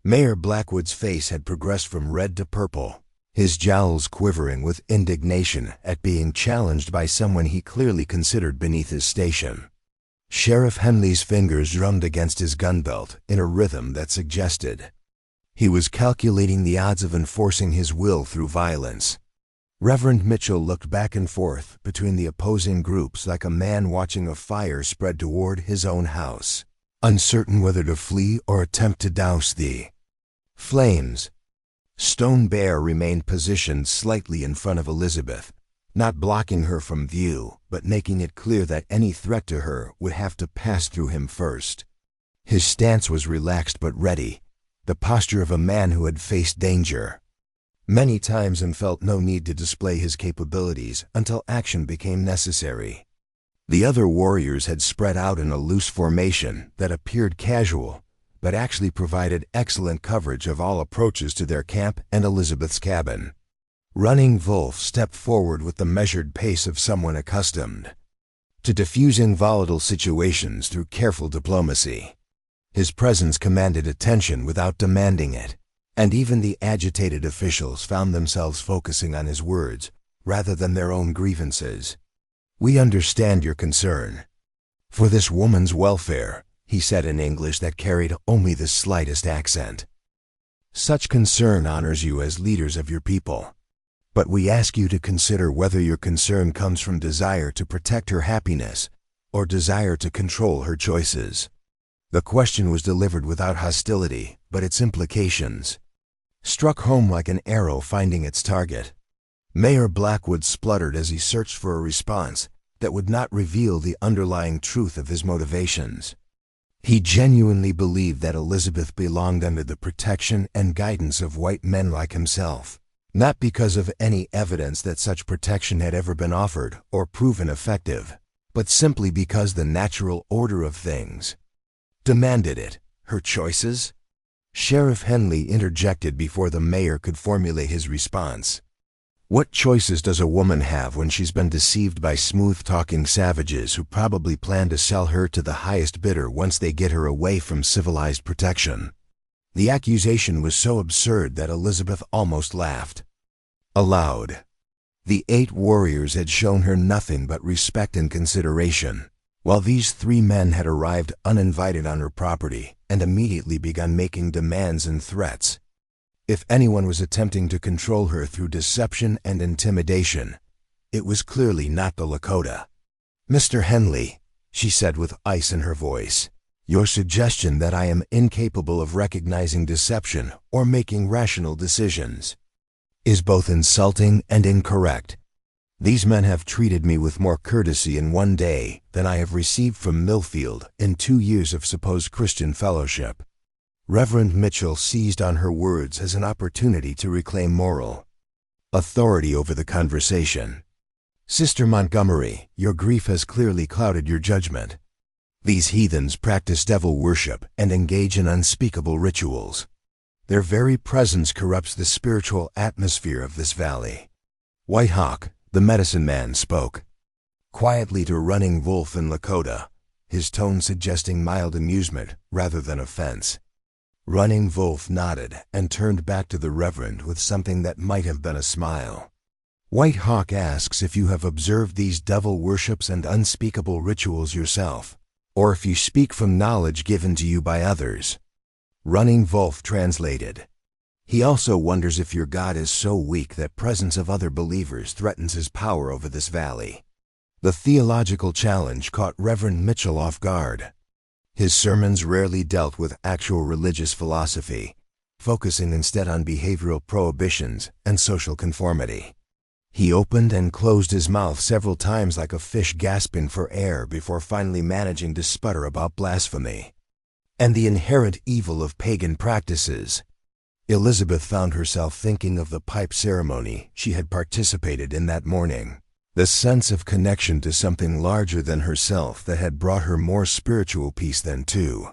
Mayor Blackwood's face had progressed from red to purple, his jowls quivering with indignation at being challenged by someone he clearly considered beneath his station. Sheriff Henley's fingers drummed against his gun belt in a rhythm that suggested he was calculating the odds of enforcing his will through violence. Reverend Mitchell looked back and forth between the opposing groups like a man watching a fire spread toward his own house, uncertain whether to flee or attempt to douse the flames. Stone Bear remained positioned slightly in front of Elizabeth, not blocking her from view, but making it clear that any threat to her would have to pass through him first. His stance was relaxed but ready, the posture of a man who had faced danger many times and felt no need to display his capabilities until action became necessary. The other warriors had spread out in a loose formation that appeared casual, but actually provided excellent coverage of all approaches to their camp and Elizabeth's cabin. Running Wolf stepped forward with the measured pace of someone accustomed to diffusing volatile situations through careful diplomacy. His presence commanded attention without demanding it, and even the agitated officials found themselves focusing on his words rather than their own grievances. "We understand your concern for this woman's welfare," he said in English that carried only the slightest accent. "Such concern honors you as leaders of your people. But we ask you to consider whether your concern comes from desire to protect her happiness or desire to control her choices." The question was delivered without hostility, but its implications struck home like an arrow finding its target. Mayor Blackwood spluttered as he searched for a response that would not reveal the underlying truth of his motivations. He genuinely believed that Elizabeth belonged under the protection and guidance of white men like himself, not because of any evidence that such protection had ever been offered or proven effective, but simply because the natural order of things demanded it. Her choices? Sheriff Henley interjected before the mayor could formulate his response. "What choices does a woman have when she's been deceived by smooth-talking savages who probably plan to sell her to the highest bidder once they get her away from civilized protection?" The accusation was so absurd that Elizabeth almost laughed aloud. The 8 warriors had shown her nothing but respect and consideration, while these 3 men had arrived uninvited on her property and immediately begun making demands and threats. If anyone was attempting to control her through deception and intimidation, it was clearly not the Lakota. "Mr. Henley," she said with ice in her voice, "your suggestion that I am incapable of recognizing deception or making rational decisions is both insulting and incorrect. These men have treated me with more courtesy in one day than I have received from Millfield in 2 years of supposed Christian fellowship." Reverend Mitchell seized on her words as an opportunity to reclaim moral authority over the conversation. "Sister Montgomery, your grief has clearly clouded your judgment. These heathens practice devil worship and engage in unspeakable rituals. Their very presence corrupts the spiritual atmosphere of this valley." White Hawk, the medicine man, spoke quietly to Running Wolf in Lakota, his tone suggesting mild amusement rather than offense. Running Wolf nodded and turned back to the Reverend with something that might have been a smile. "White Hawk asks if you have observed these devil worships and unspeakable rituals yourself, or if you speak from knowledge given to you by others." Running Wolf translated. "He also wonders if your God is so weak that presence of other believers threatens his power over this valley." The theological challenge caught Reverend Mitchell off guard. His sermons rarely dealt with actual religious philosophy, focusing instead on behavioral prohibitions and social conformity. He opened and closed his mouth several times like a fish gasping for air before finally managing to sputter about blasphemy and the inherent evil of pagan practices. Elizabeth found herself thinking of the pipe ceremony she had participated in that morning, the sense of connection to something larger than herself that had brought her more spiritual peace than 2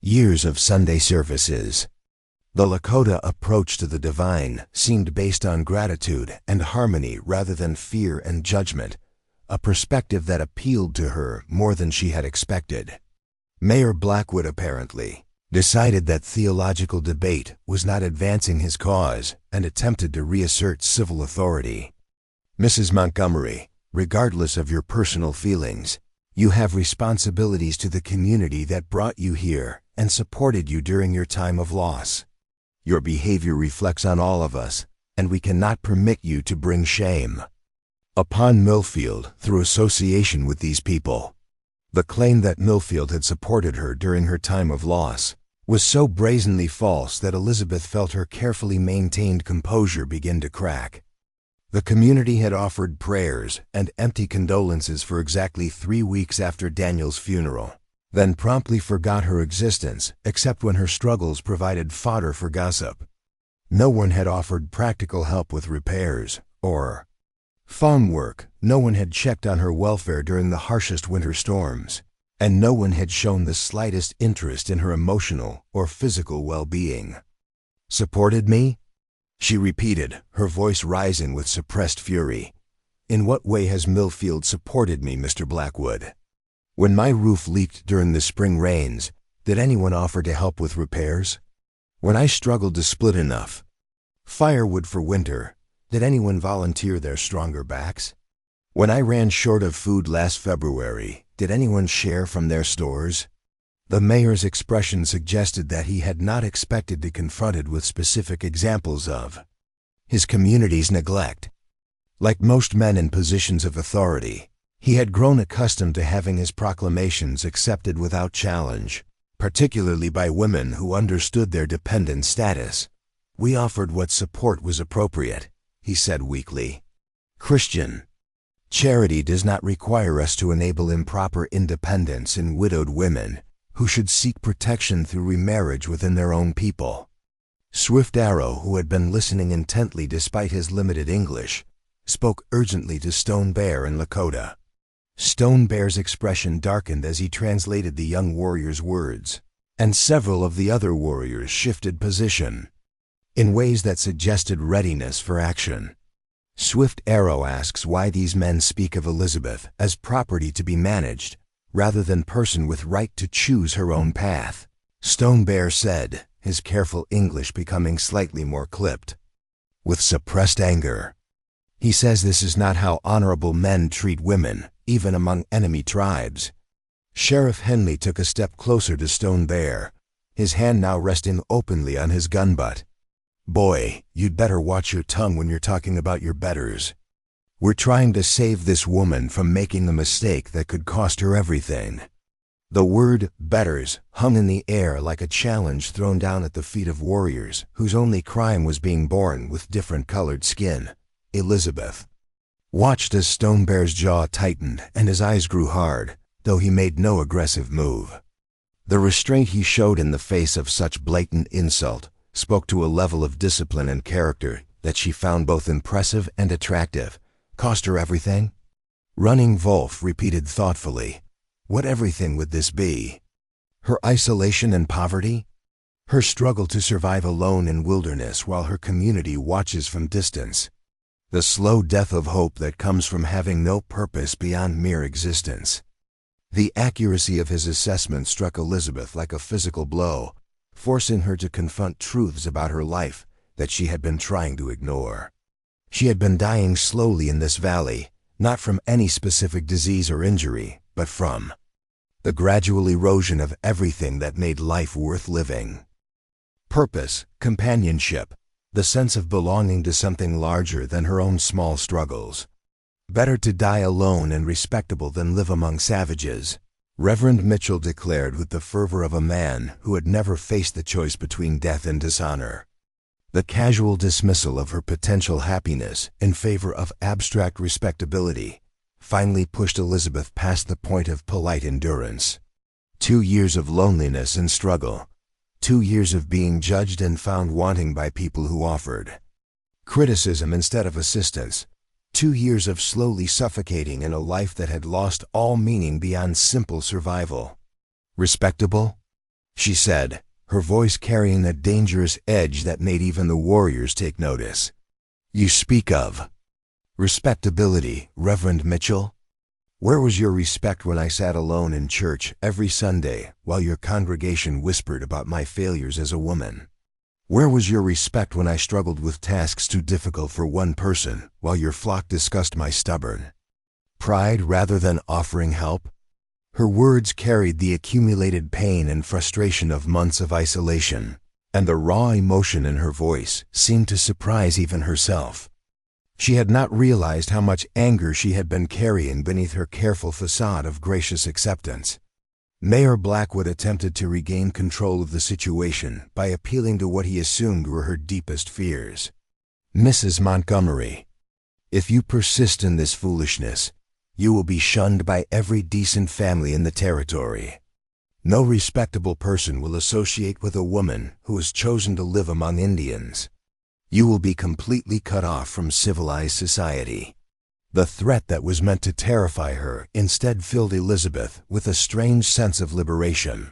years of Sunday services. The Lakota approach to the divine seemed based on gratitude and harmony rather than fear and judgment, a perspective that appealed to her more than she had expected. Mayor Blackwood apparently decided that theological debate was not advancing his cause and attempted to reassert civil authority. "Mrs. Montgomery, regardless of your personal feelings, you have responsibilities to the community that brought you here and supported you during your time of loss. Your behavior reflects on all of us, and we cannot permit you to bring shame upon Millfield through association with these people." The claim that Millfield had supported her during her time of loss was so brazenly false that Elizabeth felt her carefully maintained composure begin to crack. The community had offered prayers and empty condolences for exactly 3 weeks after Daniel's funeral, then promptly forgot her existence except when her struggles provided fodder for gossip. No one had offered practical help with repairs or farm work. No one had checked on her welfare during the harshest winter storms, and no one had shown the slightest interest in her emotional or physical well-being. "Supported me?" she repeated, her voice rising with suppressed fury. "In what way has Millfield supported me, Mr. Blackwood? When my roof leaked during the spring rains, did anyone offer to help with repairs? When I struggled to split enough firewood for winter, did anyone volunteer their stronger backs? When I ran short of food last February, did anyone share from their stores?" The mayor's expression suggested that he had not expected to be confronted with specific examples of his community's neglect. Like most men in positions of authority, he had grown accustomed to having his proclamations accepted without challenge, particularly by women who understood their dependent status. "We offered what support was appropriate," he said weakly. "Christian charity does not require us to enable improper independence in widowed women who should seek protection through remarriage within their own people." Swift Arrow, who had been listening intently despite his limited English, spoke urgently to Stone Bear in Lakota. Stone Bear's expression darkened as he translated the young warrior's words, and several of the other warriors shifted position in ways that suggested readiness for action. Swift Arrow asks why these men speak of Elizabeth as property to be managed, rather than person with right to choose her own path. Stone Bear said, his careful English becoming slightly more clipped with suppressed anger. "He says this is not how honorable men treat women, even among enemy tribes." Sheriff Henley took a step closer to Stone Bear, his hand now resting openly on his gun butt. "Boy, you'd better watch your tongue when you're talking about your betters. We're trying to save this woman from making a mistake that could cost her everything." The word betters hung in the air like a challenge thrown down at the feet of warriors whose only crime was being born with different colored skin. Elizabeth watched as Stone Bear's jaw tightened and his eyes grew hard, though he made no aggressive move. The restraint he showed in the face of such blatant insult spoke to a level of discipline and character that she found both impressive and attractive. "Cost her everything?" Running Wolf repeated thoughtfully. "What everything would this be? Her isolation and poverty? Her struggle to survive alone in wilderness while her community watches from distance? The slow death of hope that comes from having no purpose beyond mere existence?" The accuracy of his assessment struck Elizabeth like a physical blow, forcing her to confront truths about her life that she had been trying to ignore. She had been dying slowly in this valley, not from any specific disease or injury, but from the gradual erosion of everything that made life worth living. Purpose, companionship, the sense of belonging to something larger than her own small struggles. Better to die alone and respectable than live among savages, Reverend Mitchell declared with the fervor of a man who had never faced the choice between death and dishonor. The casual dismissal of her potential happiness in favor of abstract respectability finally pushed Elizabeth past the point of polite endurance. 2 years of loneliness and struggle. 2 years of being judged and found wanting by people who offered criticism instead of assistance. 2 years of slowly suffocating in a life that had lost all meaning beyond simple survival. "Respectable?" she said, her voice carrying a dangerous edge that made even the warriors take notice. "You speak of respectability, Reverend Mitchell? Where was your respect when I sat alone in church every Sunday while your congregation whispered about my failures as a woman? Where was your respect when I struggled with tasks too difficult for one person while your flock discussed my stubborn pride rather than offering help?" Her words carried the accumulated pain and frustration of months of isolation, and the raw emotion in her voice seemed to surprise even herself. She had not realized how much anger she had been carrying beneath her careful facade of gracious acceptance. Mayor Blackwood attempted to regain control of the situation by appealing to what he assumed were her deepest fears. "Mrs. Montgomery, if you persist in this foolishness, you will be shunned by every decent family in the territory. No respectable person will associate with a woman who has chosen to live among Indians. You will be completely cut off from civilized society. The threat that was meant to terrify her instead filled Elizabeth with a strange sense of liberation.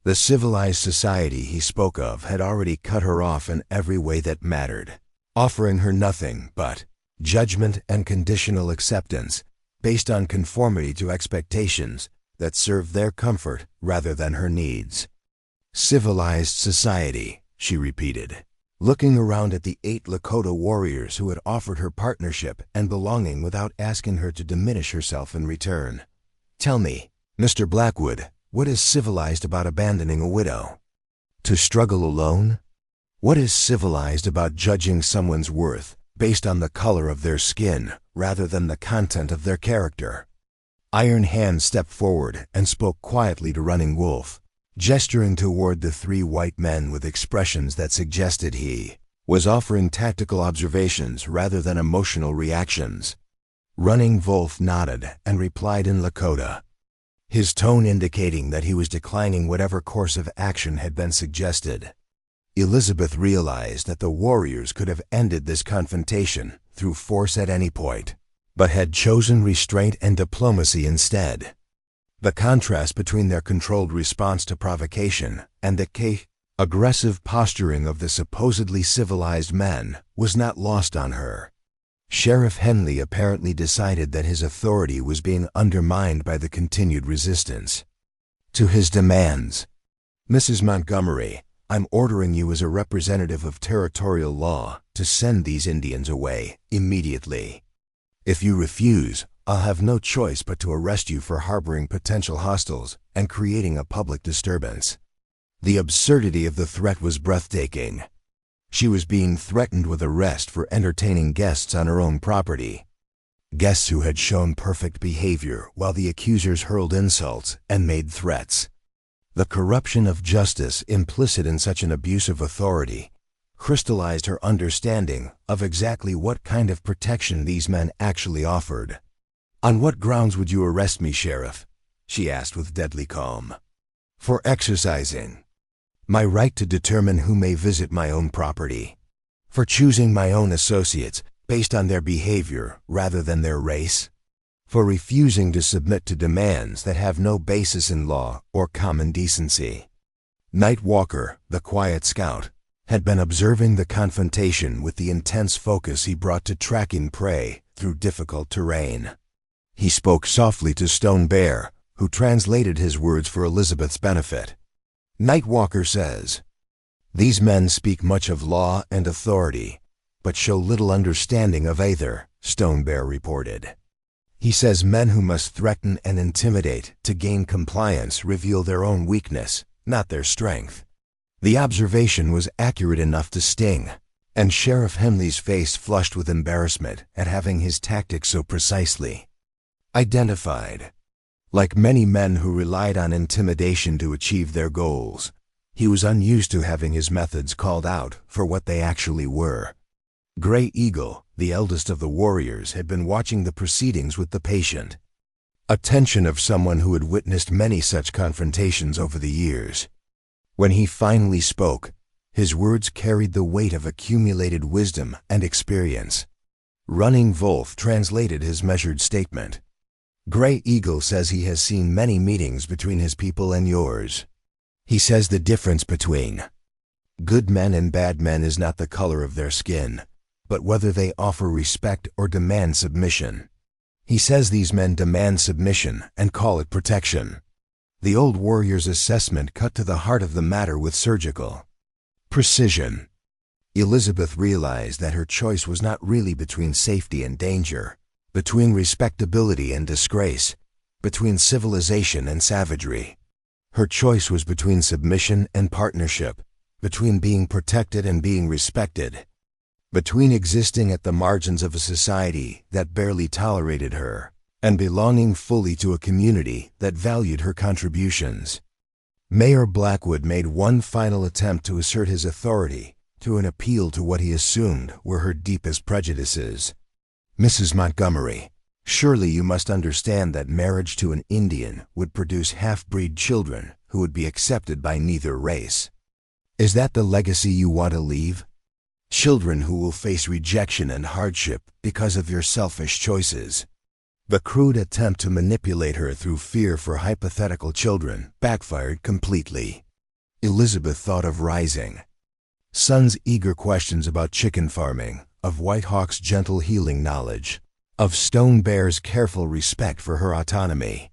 The civilized society he spoke of had already cut her off in every way that mattered, offering her nothing but judgment and conditional acceptance based on conformity to expectations that served their comfort rather than her needs. Civilized society, she repeated, looking around at the 8 Lakota warriors who had offered her partnership and belonging without asking her to diminish herself in return. Tell me, Mr. Blackwood, what is civilized about abandoning a widow? To struggle alone? What is civilized about judging someone's worth based on the color of their skin rather than the content of their character? Iron Hand stepped forward and spoke quietly to Running Wolf, gesturing toward the 3 white men with expressions that suggested he was offering tactical observations rather than emotional reactions. Running Wolf nodded and replied in Lakota, his tone indicating that he was declining whatever course of action had been suggested. Elizabeth realized that the warriors could have ended this confrontation through force at any point, but had chosen restraint and diplomacy instead. The contrast between their controlled response to provocation and the aggressive posturing of the supposedly civilized men was not lost on her. Sheriff Henley apparently decided that his authority was being undermined by the continued resistance to his demands. Mrs. Montgomery, I'm ordering you as a representative of territorial law to send these Indians away immediately. If you refuse, I'll have no choice but to arrest you for harboring potential hostiles and creating a public disturbance. The absurdity of the threat was breathtaking. She was being threatened with arrest for entertaining guests on her own property. Guests who had shown perfect behavior while the accusers hurled insults and made threats. The corruption of justice implicit in such an abuse of authority crystallized her understanding of exactly what kind of protection these men actually offered. On what grounds would you arrest me, Sheriff? She asked with deadly calm. For exercising my right to determine who may visit my own property. For choosing my own associates based on their behavior rather than their race. For refusing to submit to demands that have no basis in law or common decency. Night Walker, the quiet scout, had been observing the confrontation with the intense focus he brought to tracking prey through difficult terrain. He spoke softly to Stone Bear, who translated his words for Elizabeth's benefit. Night Walker says, "These men speak much of law and authority, but show little understanding of either," Stone Bear reported. He says men who must threaten and intimidate to gain compliance reveal their own weakness, not their strength. The observation was accurate enough to sting, and Sheriff Henley's face flushed with embarrassment at having his tactics so precisely identified. Like many men who relied on intimidation to achieve their goals, he was unused to having his methods called out for what they actually were. Gray Eagle, the eldest of the warriors, had been watching the proceedings with the patient attention of someone who had witnessed many such confrontations over the years. When he finally spoke, his words carried the weight of accumulated wisdom and experience. Running Wolf translated his measured statement. Gray Eagle says he has seen many meetings between his people and yours. He says the difference between good men and bad men is not the color of their skin, but whether they offer respect or demand submission. He says these men demand submission and call it protection. The old warrior's assessment cut to the heart of the matter with surgical precision. Elizabeth realized that her choice was not really between safety and danger, between respectability and disgrace, between civilization and savagery. Her choice was between submission and partnership, between being protected and being respected, between existing at the margins of a society that barely tolerated her and belonging fully to a community that valued her contributions. Mayor Blackwood made one final attempt to assert his authority through an appeal to what he assumed were her deepest prejudices. Mrs. Montgomery, surely you must understand that marriage to an Indian would produce half-breed children who would be accepted by neither race. Is that the legacy you want to leave? Children who will face rejection and hardship because of your selfish choices. The crude attempt to manipulate her through fear for hypothetical children backfired completely. Elizabeth thought of Rising. Son's eager questions about chicken farming, of White Hawk's gentle healing knowledge, of Stone Bear's careful respect for her autonomy.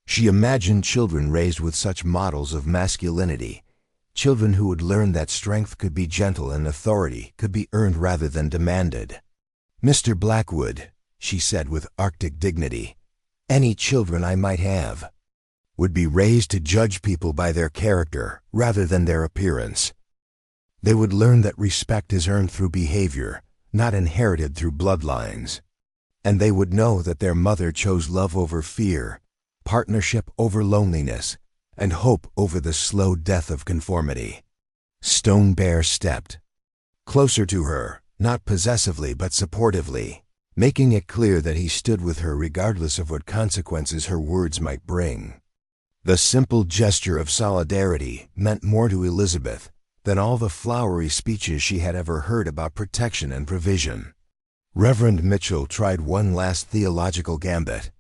She imagined children raised with such models of masculinity, children who would learn that strength could be gentle and authority could be earned rather than demanded. "Mr. Blackwood," she said with Arctic dignity, "any children I might have would be raised to judge people by their character rather than their appearance. They would learn that respect is earned through behavior, not inherited through bloodlines. And they would know that their mother chose love over fear, partnership over loneliness, and hope over the slow death of conformity." Stone Bear stepped closer to her, not possessively but supportively, making it clear that he stood with her regardless of what consequences her words might bring. The simple gesture of solidarity meant more to Elizabeth than all the flowery speeches she had ever heard about protection and provision. Reverend Mitchell tried one last theological gambit.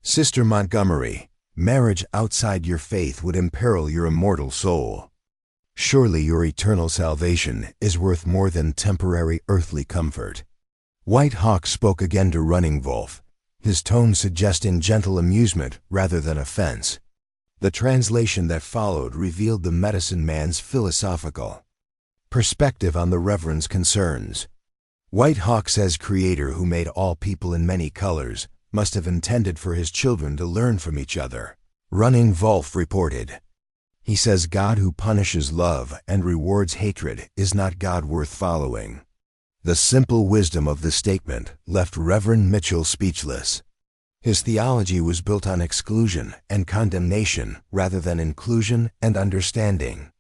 "Sister Montgomery, marriage outside your faith would imperil your immortal soul. Surely your eternal salvation is worth more than temporary earthly comfort." White Hawk spoke again to Running Wolf, his tone suggesting gentle amusement rather than offense. The translation that followed revealed the medicine man's philosophical perspective on the Reverend's concerns. "White Hawk says Creator, who made all people in many colors, must have intended for his children to learn from each other," Running Wolf reported. "He says God who punishes love and rewards hatred is not God worth following." The simple wisdom of the statement left Reverend Mitchell speechless. His theology was built on exclusion and condemnation rather than inclusion and understanding.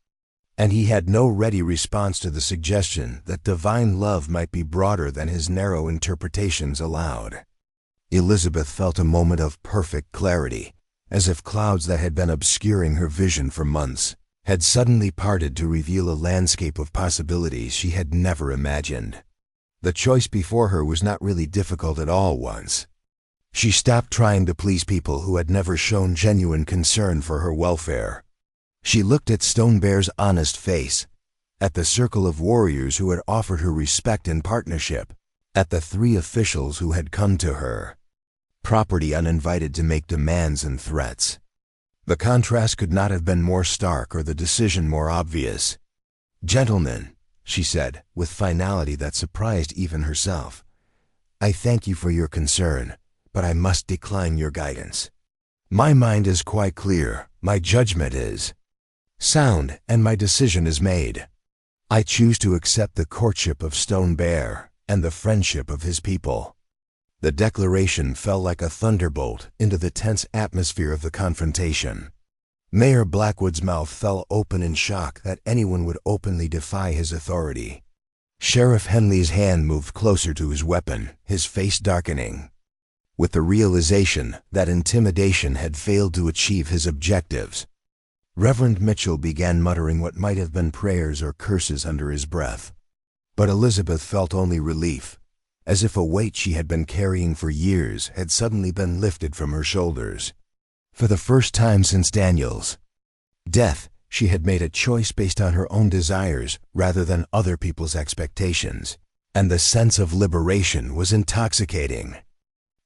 And he had no ready response to the suggestion that divine love might be broader than his narrow interpretations allowed. Elizabeth felt a moment of perfect clarity, as if clouds that had been obscuring her vision for months had suddenly parted to reveal a landscape of possibilities she had never imagined. The choice before her was not really difficult at all once. She stopped trying to please people who had never shown genuine concern for her welfare. She looked at Stone Bear's honest face, at the circle of warriors who had offered her respect and partnership, at the 3 officials who had come to her property uninvited to make demands and threats. The contrast could not have been more stark or the decision more obvious. "Gentlemen," she said, with finality that surprised even herself, "I thank you for your concern, but I must decline your guidance. My mind is quite clear, my judgment is sound, and my decision is made. I choose to accept the courtship of Stone Bear and the friendship of his people." The declaration fell like a thunderbolt into the tense atmosphere of the confrontation. Mayor Blackwood's mouth fell open in shock that anyone would openly defy his authority. Sheriff Henley's hand moved closer to his weapon, his face darkening with the realization that intimidation had failed to achieve his objectives. Reverend Mitchell began muttering what might have been prayers or curses under his breath. But Elizabeth felt only relief, as if a weight she had been carrying for years had suddenly been lifted from her shoulders. For the first time since Daniel's death, she had made a choice based on her own desires rather than other people's expectations, and the sense of liberation was intoxicating.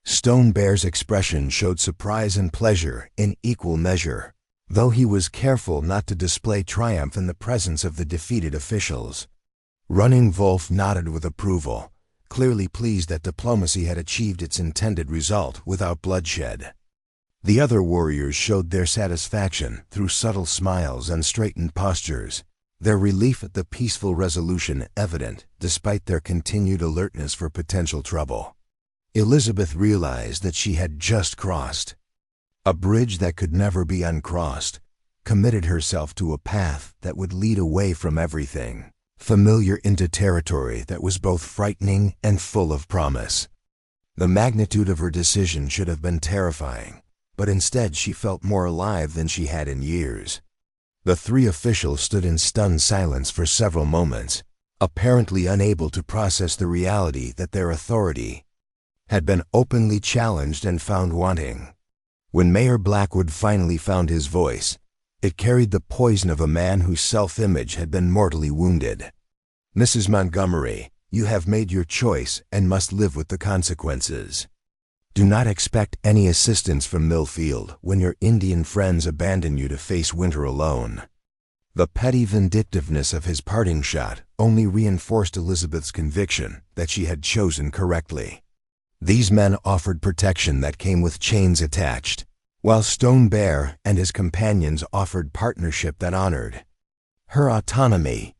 Stone Bear's expression showed surprise and pleasure in equal measure, though he was careful not to display triumph in the presence of the defeated officials. Running Wolf nodded with approval, clearly pleased that diplomacy had achieved its intended result without bloodshed. The other warriors showed their satisfaction through subtle smiles and straightened postures, their relief at the peaceful resolution evident despite their continued alertness for potential trouble. Elizabeth realized that she had just crossed a bridge that could never be uncrossed, committed herself to a path that would lead away from everything familiar into territory that was both frightening and full of promise. The magnitude of her decision should have been terrifying, but instead she felt more alive than she had in years. The 3 officials stood in stunned silence for several moments, apparently unable to process the reality that their authority had been openly challenged and found wanting. When Mayor Blackwood finally found his voice, it carried the poison of a man whose self-image had been mortally wounded. "Mrs. Montgomery, you have made your choice and must live with the consequences. Do not expect any assistance from Millfield when your Indian friends abandon you to face winter alone." The petty vindictiveness of his parting shot only reinforced Elizabeth's conviction that she had chosen correctly. These men offered protection that came with chains attached, while Stone Bear and his companions offered partnership that honored her autonomy.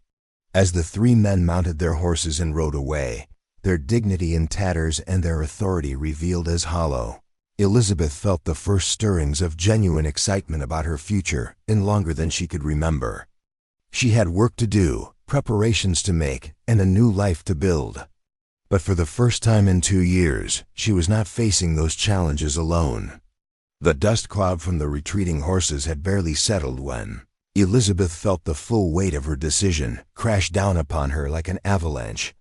As the three men mounted their horses and rode away, their dignity in tatters and their authority revealed as hollow, Elizabeth felt the first stirrings of genuine excitement about her future in longer than she could remember. She had work to do, preparations to make, and a new life to build. But for the first time in 2 years, she was not facing those challenges alone. The dust cloud from the retreating horses had barely settled when Elizabeth felt the full weight of her decision crash down upon her like an avalanche.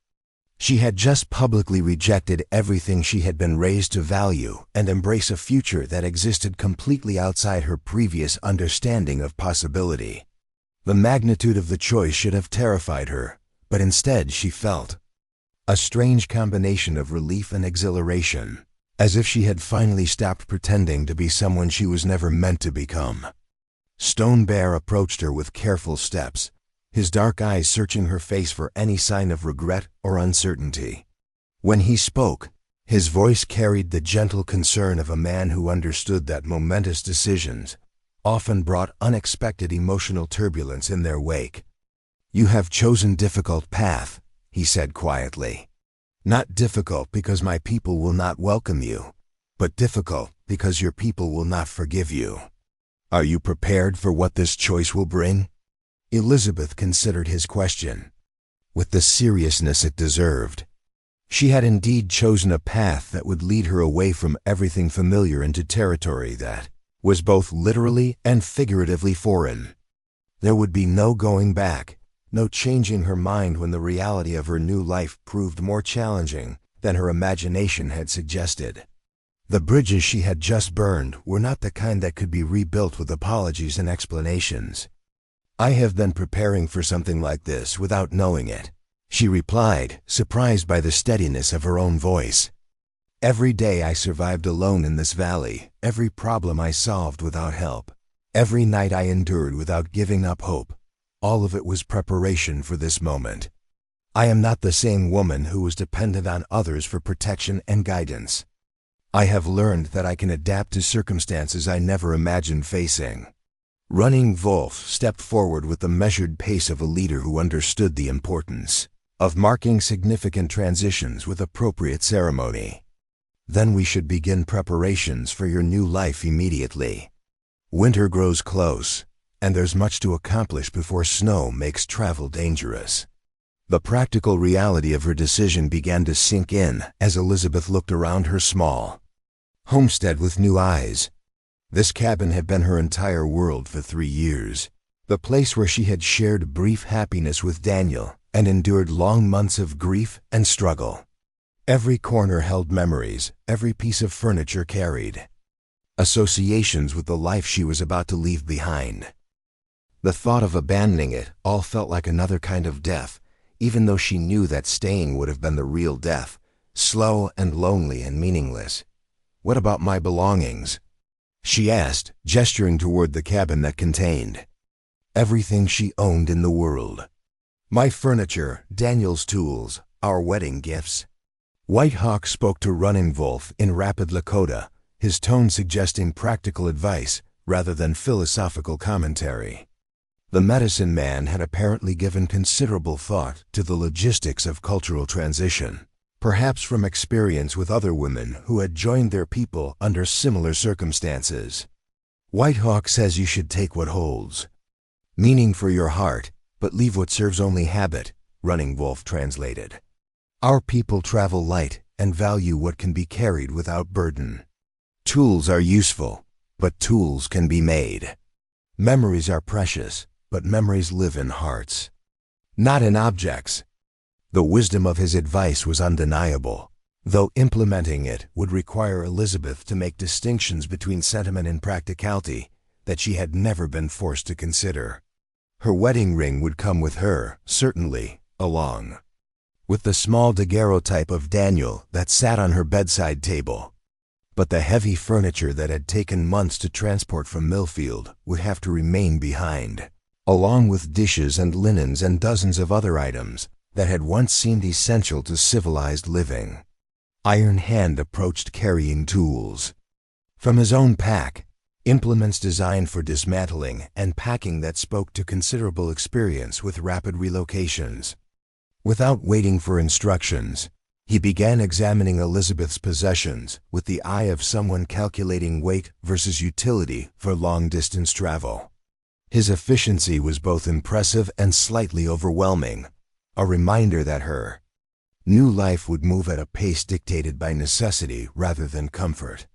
She had just publicly rejected everything she had been raised to value and embrace a future that existed completely outside her previous understanding of possibility. The magnitude of the choice should have terrified her, but instead she felt a strange combination of relief and exhilaration, as if she had finally stopped pretending to be someone she was never meant to become. Stone Bear approached her with careful steps, his dark eyes searching her face for any sign of regret or uncertainty. When he spoke, his voice carried the gentle concern of a man who understood that momentous decisions often brought unexpected emotional turbulence in their wake. "You have chosen difficult path," he said quietly. "Not difficult because my people will not welcome you, but difficult because your people will not forgive you. Are you prepared for what this choice will bring?" Elizabeth considered his question with the seriousness it deserved. She had indeed chosen a path that would lead her away from everything familiar into territory that was both literally and figuratively foreign. There would be no going back, no changing her mind when the reality of her new life proved more challenging than her imagination had suggested. The bridges she had just burned were not the kind that could be rebuilt with apologies and explanations. "I have been preparing for something like this without knowing it," she replied, surprised by the steadiness of her own voice. "Every day I survived alone in this valley, every problem I solved without help, every night I endured without giving up hope. All of it was preparation for this moment. I am not the same woman who was dependent on others for protection and guidance. I have learned that I can adapt to circumstances I never imagined facing." Running Wolf stepped forward with the measured pace of a leader who understood the importance of marking significant transitions with appropriate ceremony. "Then we should begin preparations for your new life immediately. Winter grows close, and there's much to accomplish before snow makes travel dangerous." The practical reality of her decision began to sink in as Elizabeth looked around her small homestead with new eyes. This cabin had been her entire world for 3 years, the place where she had shared brief happiness with Daniel and endured long months of grief and struggle. Every corner held memories, every piece of furniture carried associations with the life she was about to leave behind. The thought of abandoning it all felt like another kind of death, even though she knew that staying would have been the real death, slow and lonely and meaningless. "What about my belongings?" she asked, gesturing toward the cabin that contained everything she owned in the world. "My furniture, Daniel's tools, our wedding gifts." White Hawk spoke to Running Wolf in rapid Lakota, his tone suggesting practical advice rather than philosophical commentary. The medicine man had apparently given considerable thought to the logistics of cultural transition, perhaps from experience with other women who had joined their people under similar circumstances. "White Hawk says you should take what holds meaning for your heart, but leave what serves only habit," Running Wolf translated. "Our people travel light and value what can be carried without burden. Tools are useful, but tools can be made. Memories are precious, but memories live in hearts, not in objects." The wisdom of his advice was undeniable, though implementing it would require Elizabeth to make distinctions between sentiment and practicality that she had never been forced to consider. Her wedding ring would come with her, certainly, along with the small daguerreotype of Daniel that sat on her bedside table. But the heavy furniture that had taken months to transport from Millfield would have to remain behind, along with dishes and linens and dozens of other items that had once seemed essential to civilized living. Iron Hand approached carrying tools from his own pack, implements designed for dismantling and packing that spoke to considerable experience with rapid relocations. Without waiting for instructions, he began examining Elizabeth's possessions with the eye of someone calculating weight versus utility for long-distance travel. His efficiency was both impressive and slightly overwhelming, a reminder that her new life would move at a pace dictated by necessity rather than comfort.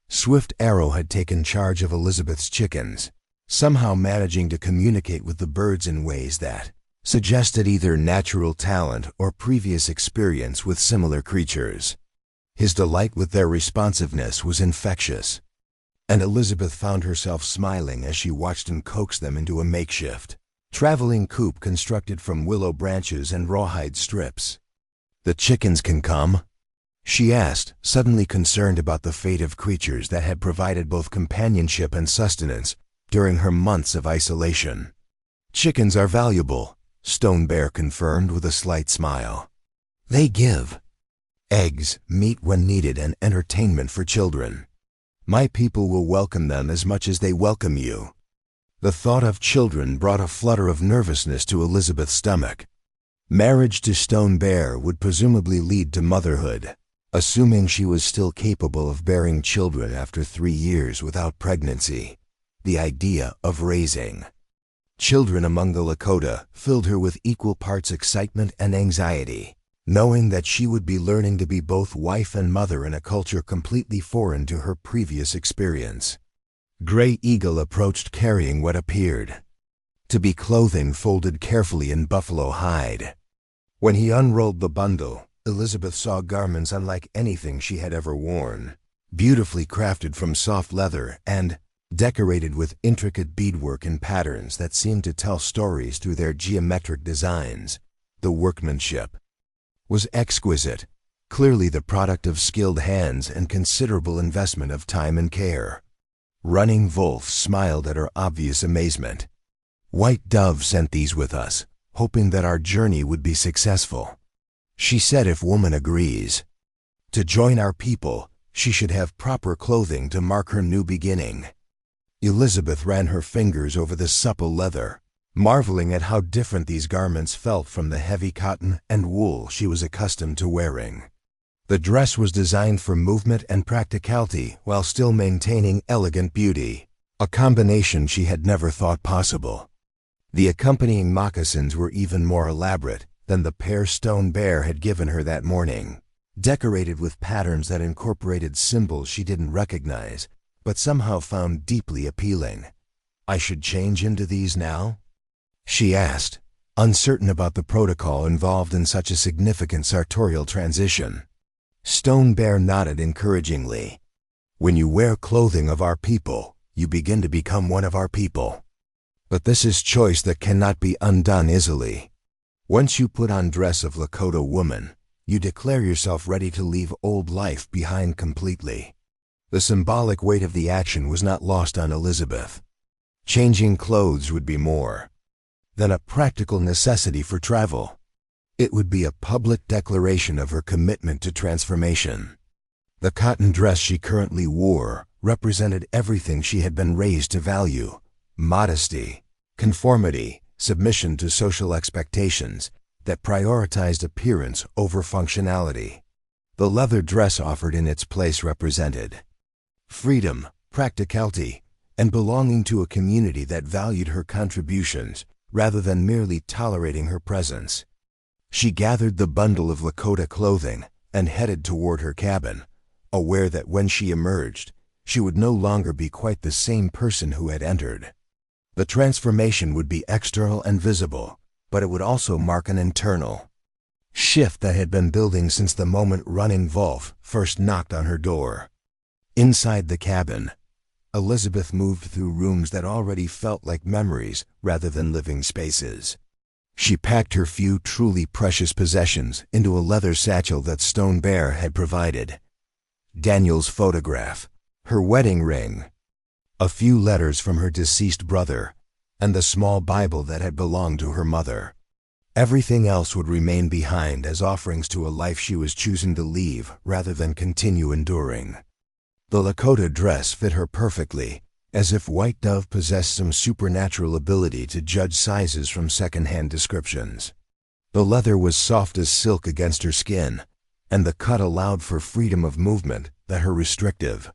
Swift Arrow had taken charge of Elizabeth's chickens, somehow managing to communicate with the birds in ways that suggested either natural talent or previous experience with similar creatures. His delight with their responsiveness was infectious, and Elizabeth found herself smiling as she watched him coax them into a makeshift traveling coop constructed from willow branches and rawhide strips. "The chickens can come?" she asked, suddenly concerned about the fate of creatures that had provided both companionship and sustenance during her months of isolation. "Chickens are valuable," Stone Bear confirmed with a slight smile. "They give eggs, meat when needed, and entertainment for children. My people will welcome them as much as they welcome you." The thought of children brought a flutter of nervousness to Elizabeth's stomach. Marriage to Stone Bear would presumably lead to motherhood, assuming she was still capable of bearing children after 3 years without pregnancy. The idea of raising children among the Lakota filled her with equal parts excitement and anxiety, knowing that she would be learning to be both wife and mother in a culture completely foreign to her previous experience. Gray Eagle approached carrying what appeared to be clothing folded carefully in buffalo hide. When he unrolled the bundle, Elizabeth saw garments unlike anything she had ever worn, beautifully crafted from soft leather and decorated with intricate beadwork and patterns that seemed to tell stories through their geometric designs. The workmanship was exquisite, clearly the product of skilled hands and considerable investment of time and care. Running Wolf smiled at her obvious amazement. "White Dove sent these with us, hoping that our journey would be successful. She said if woman agrees to join our people, she should have proper clothing to mark her new beginning." Elizabeth ran her fingers over the supple leather, marveling at how different these garments felt from the heavy cotton and wool she was accustomed to wearing. The dress was designed for movement and practicality while still maintaining elegant beauty, a combination she had never thought possible. The accompanying moccasins were even more elaborate than the pair Stone Bear had given her that morning, decorated with patterns that incorporated symbols she didn't recognize, but somehow found deeply appealing. "I should change into these now?" she asked, uncertain about the protocol involved in such a significant sartorial transition. Stone Bear nodded encouragingly. "When you wear clothing of our people, you begin to become one of our people. But this is choice that cannot be undone easily. Once you put on dress of Lakota woman, you declare yourself ready to leave old life behind completely." The symbolic weight of the action was not lost on Elizabeth. Changing clothes would be more than a practical necessity for travel. It would be a public declaration of her commitment to transformation. The cotton dress she currently wore represented everything she had been raised to value: modesty, conformity, submission to social expectations that prioritized appearance over functionality. The leather dress offered in its place represented freedom, practicality, and belonging to a community that valued her contributions rather than merely tolerating her presence. She gathered the bundle of Lakota clothing and headed toward her cabin, aware that when she emerged, she would no longer be quite the same person who had entered. The transformation would be external and visible, but it would also mark an internal shift that had been building since the moment running Wolf first knocked on her door. Inside the cabin, Elizabeth moved through rooms that already felt like memories rather than living spaces. She packed her few truly precious possessions into a leather satchel that Stone Bear had provided. Daniel's photograph, her wedding ring, a few letters from her deceased brother, and the small Bible that had belonged to her mother. Everything else would remain behind as offerings to a life she was choosing to leave rather than continue enduring. The Lakota dress fit her perfectly, as if White Dove possessed some supernatural ability to judge sizes from second-hand descriptions. The leather was soft as silk against her skin, and the cut allowed for freedom of movement that her restrictive,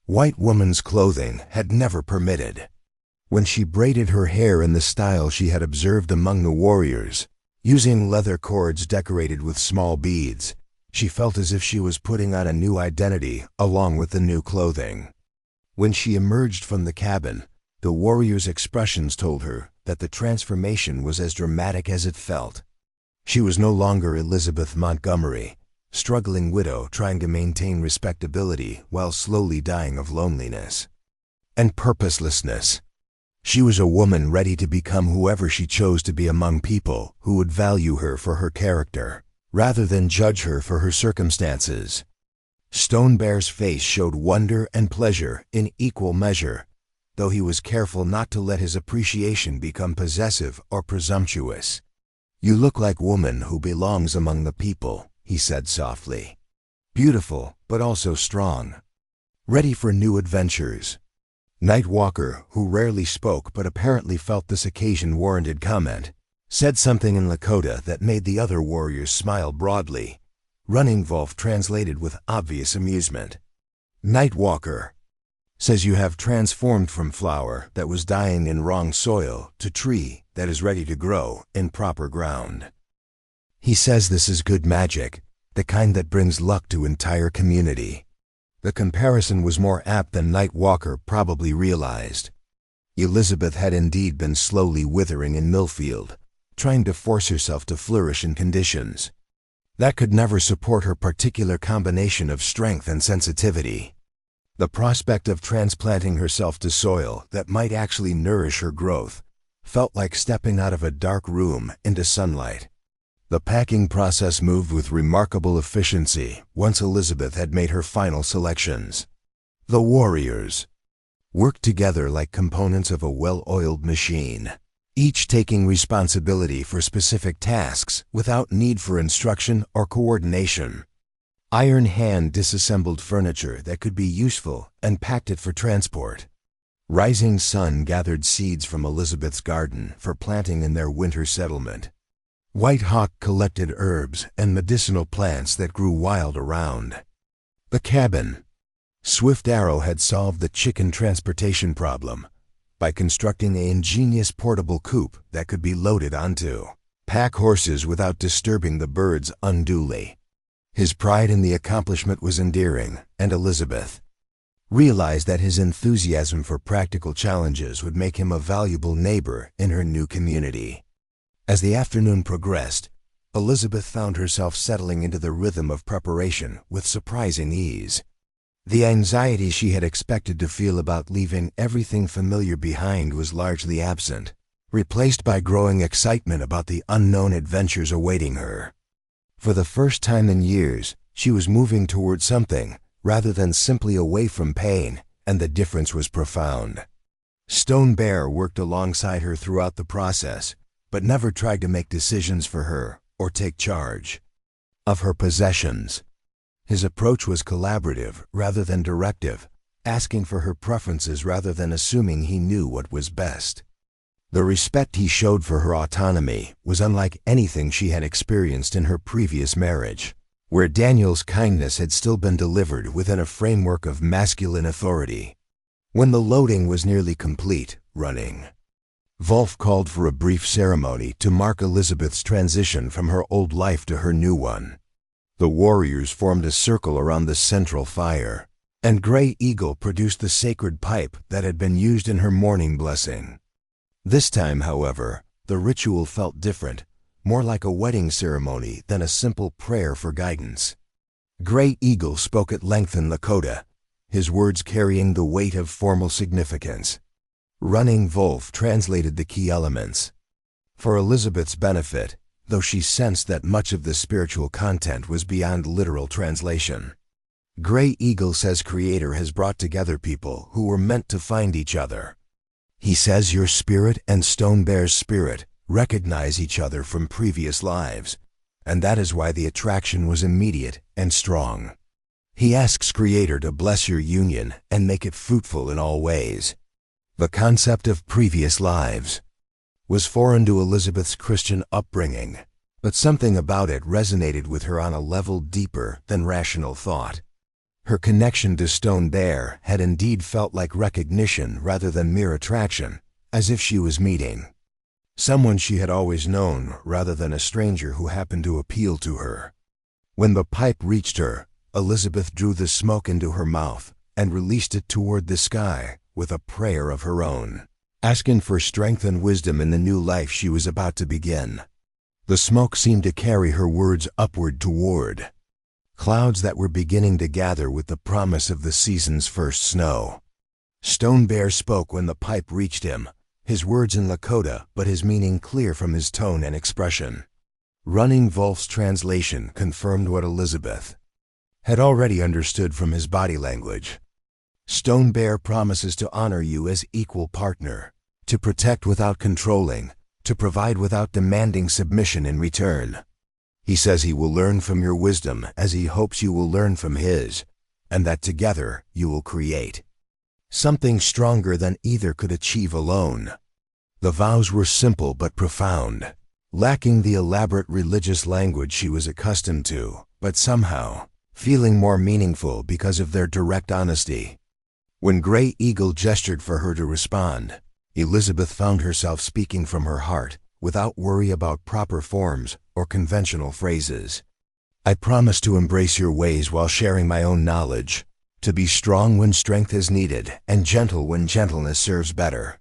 white woman's clothing had never permitted. When she braided her hair in the style she had observed among the warriors, using leather cords decorated with small beads, she felt as if she was putting on a new identity along with the new clothing. When she emerged from the cabin, the warrior's expressions told her that the transformation was as dramatic as it felt. She was no longer Elizabeth Montgomery, struggling widow trying to maintain respectability while slowly dying of loneliness and purposelessness. She was a woman ready to become whoever she chose to be among people who would value her for her character, rather than judge her for her circumstances. Stone Bear's face showed wonder and pleasure in equal measure, though he was careful not to let his appreciation become possessive or presumptuous. "You look like woman who belongs among the people," he said softly. "Beautiful, but also strong. Ready for new adventures." Nightwalker, who rarely spoke but apparently felt this occasion warranted comment, said something in Lakota that made the other warriors smile broadly. Running Wolf translated with obvious amusement. "Nightwalker says you have transformed from flower that was dying in wrong soil to tree that is ready to grow in proper ground. He says this is good magic, the kind that brings luck to entire community." The comparison was more apt than Nightwalker probably realized. Elizabeth had indeed been slowly withering in Millfield, trying to force herself to flourish in conditions that could never support her particular combination of strength and sensitivity. The prospect of transplanting herself to soil that might actually nourish her growth felt like stepping out of a dark room into sunlight. The packing process moved with remarkable efficiency once Elizabeth had made her final selections. The warriors worked together like components of a well-oiled machine, each taking responsibility for specific tasks without need for instruction or coordination. Iron Hand disassembled furniture that could be useful and packed it for transport. Rising Sun gathered seeds from Elizabeth's garden for planting in their winter settlement. White Hawk collected herbs and medicinal plants that grew wild around the cabin. Swift Arrow had solved the chicken transportation problem by constructing an ingenious portable coop that could be loaded onto pack horses without disturbing the birds unduly. His pride in the accomplishment was endearing, and Elizabeth realized that his enthusiasm for practical challenges would make him a valuable neighbor in her new community. As the afternoon progressed, Elizabeth found herself settling into the rhythm of preparation with surprising ease. The anxiety she had expected to feel about leaving everything familiar behind was largely absent, replaced by growing excitement about the unknown adventures awaiting her. For the first time in years, she was moving toward something rather than simply away from pain, and the difference was profound. Stone Bear worked alongside her throughout the process, but never tried to make decisions for her or take charge of her possessions. His approach was collaborative rather than directive, asking for her preferences rather than assuming he knew what was best. The respect he showed for her autonomy was unlike anything she had experienced in her previous marriage, where Daniel's kindness had still been delivered within a framework of masculine authority. When the loading was nearly complete, Running Wolf called for a brief ceremony to mark Elizabeth's transition from her old life to her new one. The warriors formed a circle around the central fire, and Gray Eagle produced the sacred pipe that had been used in her morning blessing. This time, however, the ritual felt different, more like a wedding ceremony than a simple prayer for guidance. Gray Eagle spoke at length in Lakota, his words carrying the weight of formal significance. Running Wolf translated the key elements. For Elizabeth's benefit, though she sensed that much of the spiritual content was beyond literal translation. Gray Eagle says Creator has brought together people who were meant to find each other. He says your spirit and Stone Bear's spirit recognize each other from previous lives, and that is why the attraction was immediate and strong. He asks Creator to bless your union and make it fruitful in all ways. The concept of previous lives was foreign to Elizabeth's Christian upbringing, but something about it resonated with her on a level deeper than rational thought. Her connection to Stone Bear had indeed felt like recognition rather than mere attraction, as if she was meeting someone she had always known rather than a stranger who happened to appeal to her. When the pipe reached her, Elizabeth drew the smoke into her mouth and released it toward the sky with a prayer of her own, asking for strength and wisdom in the new life she was about to begin. The smoke seemed to carry her words upward toward clouds that were beginning to gather with the promise of the season's first snow. Stone Bear spoke when the pipe reached him, his words in Lakota but his meaning clear from his tone and expression. Running Wolf's translation confirmed what Elizabeth had already understood from his body language. Stone Bear promises to honor you as equal partner, to protect without controlling, to provide without demanding submission in return. He says he will learn from your wisdom as he hopes you will learn from his, and that together you will create something stronger than either could achieve alone. The vows were simple but profound, lacking the elaborate religious language she was accustomed to, but somehow feeling more meaningful because of their direct honesty. When Gray Eagle gestured for her to respond, Elizabeth found herself speaking from her heart, without worry about proper forms or conventional phrases. I promise to embrace your ways while sharing my own knowledge, to be strong when strength is needed and gentle when gentleness serves better.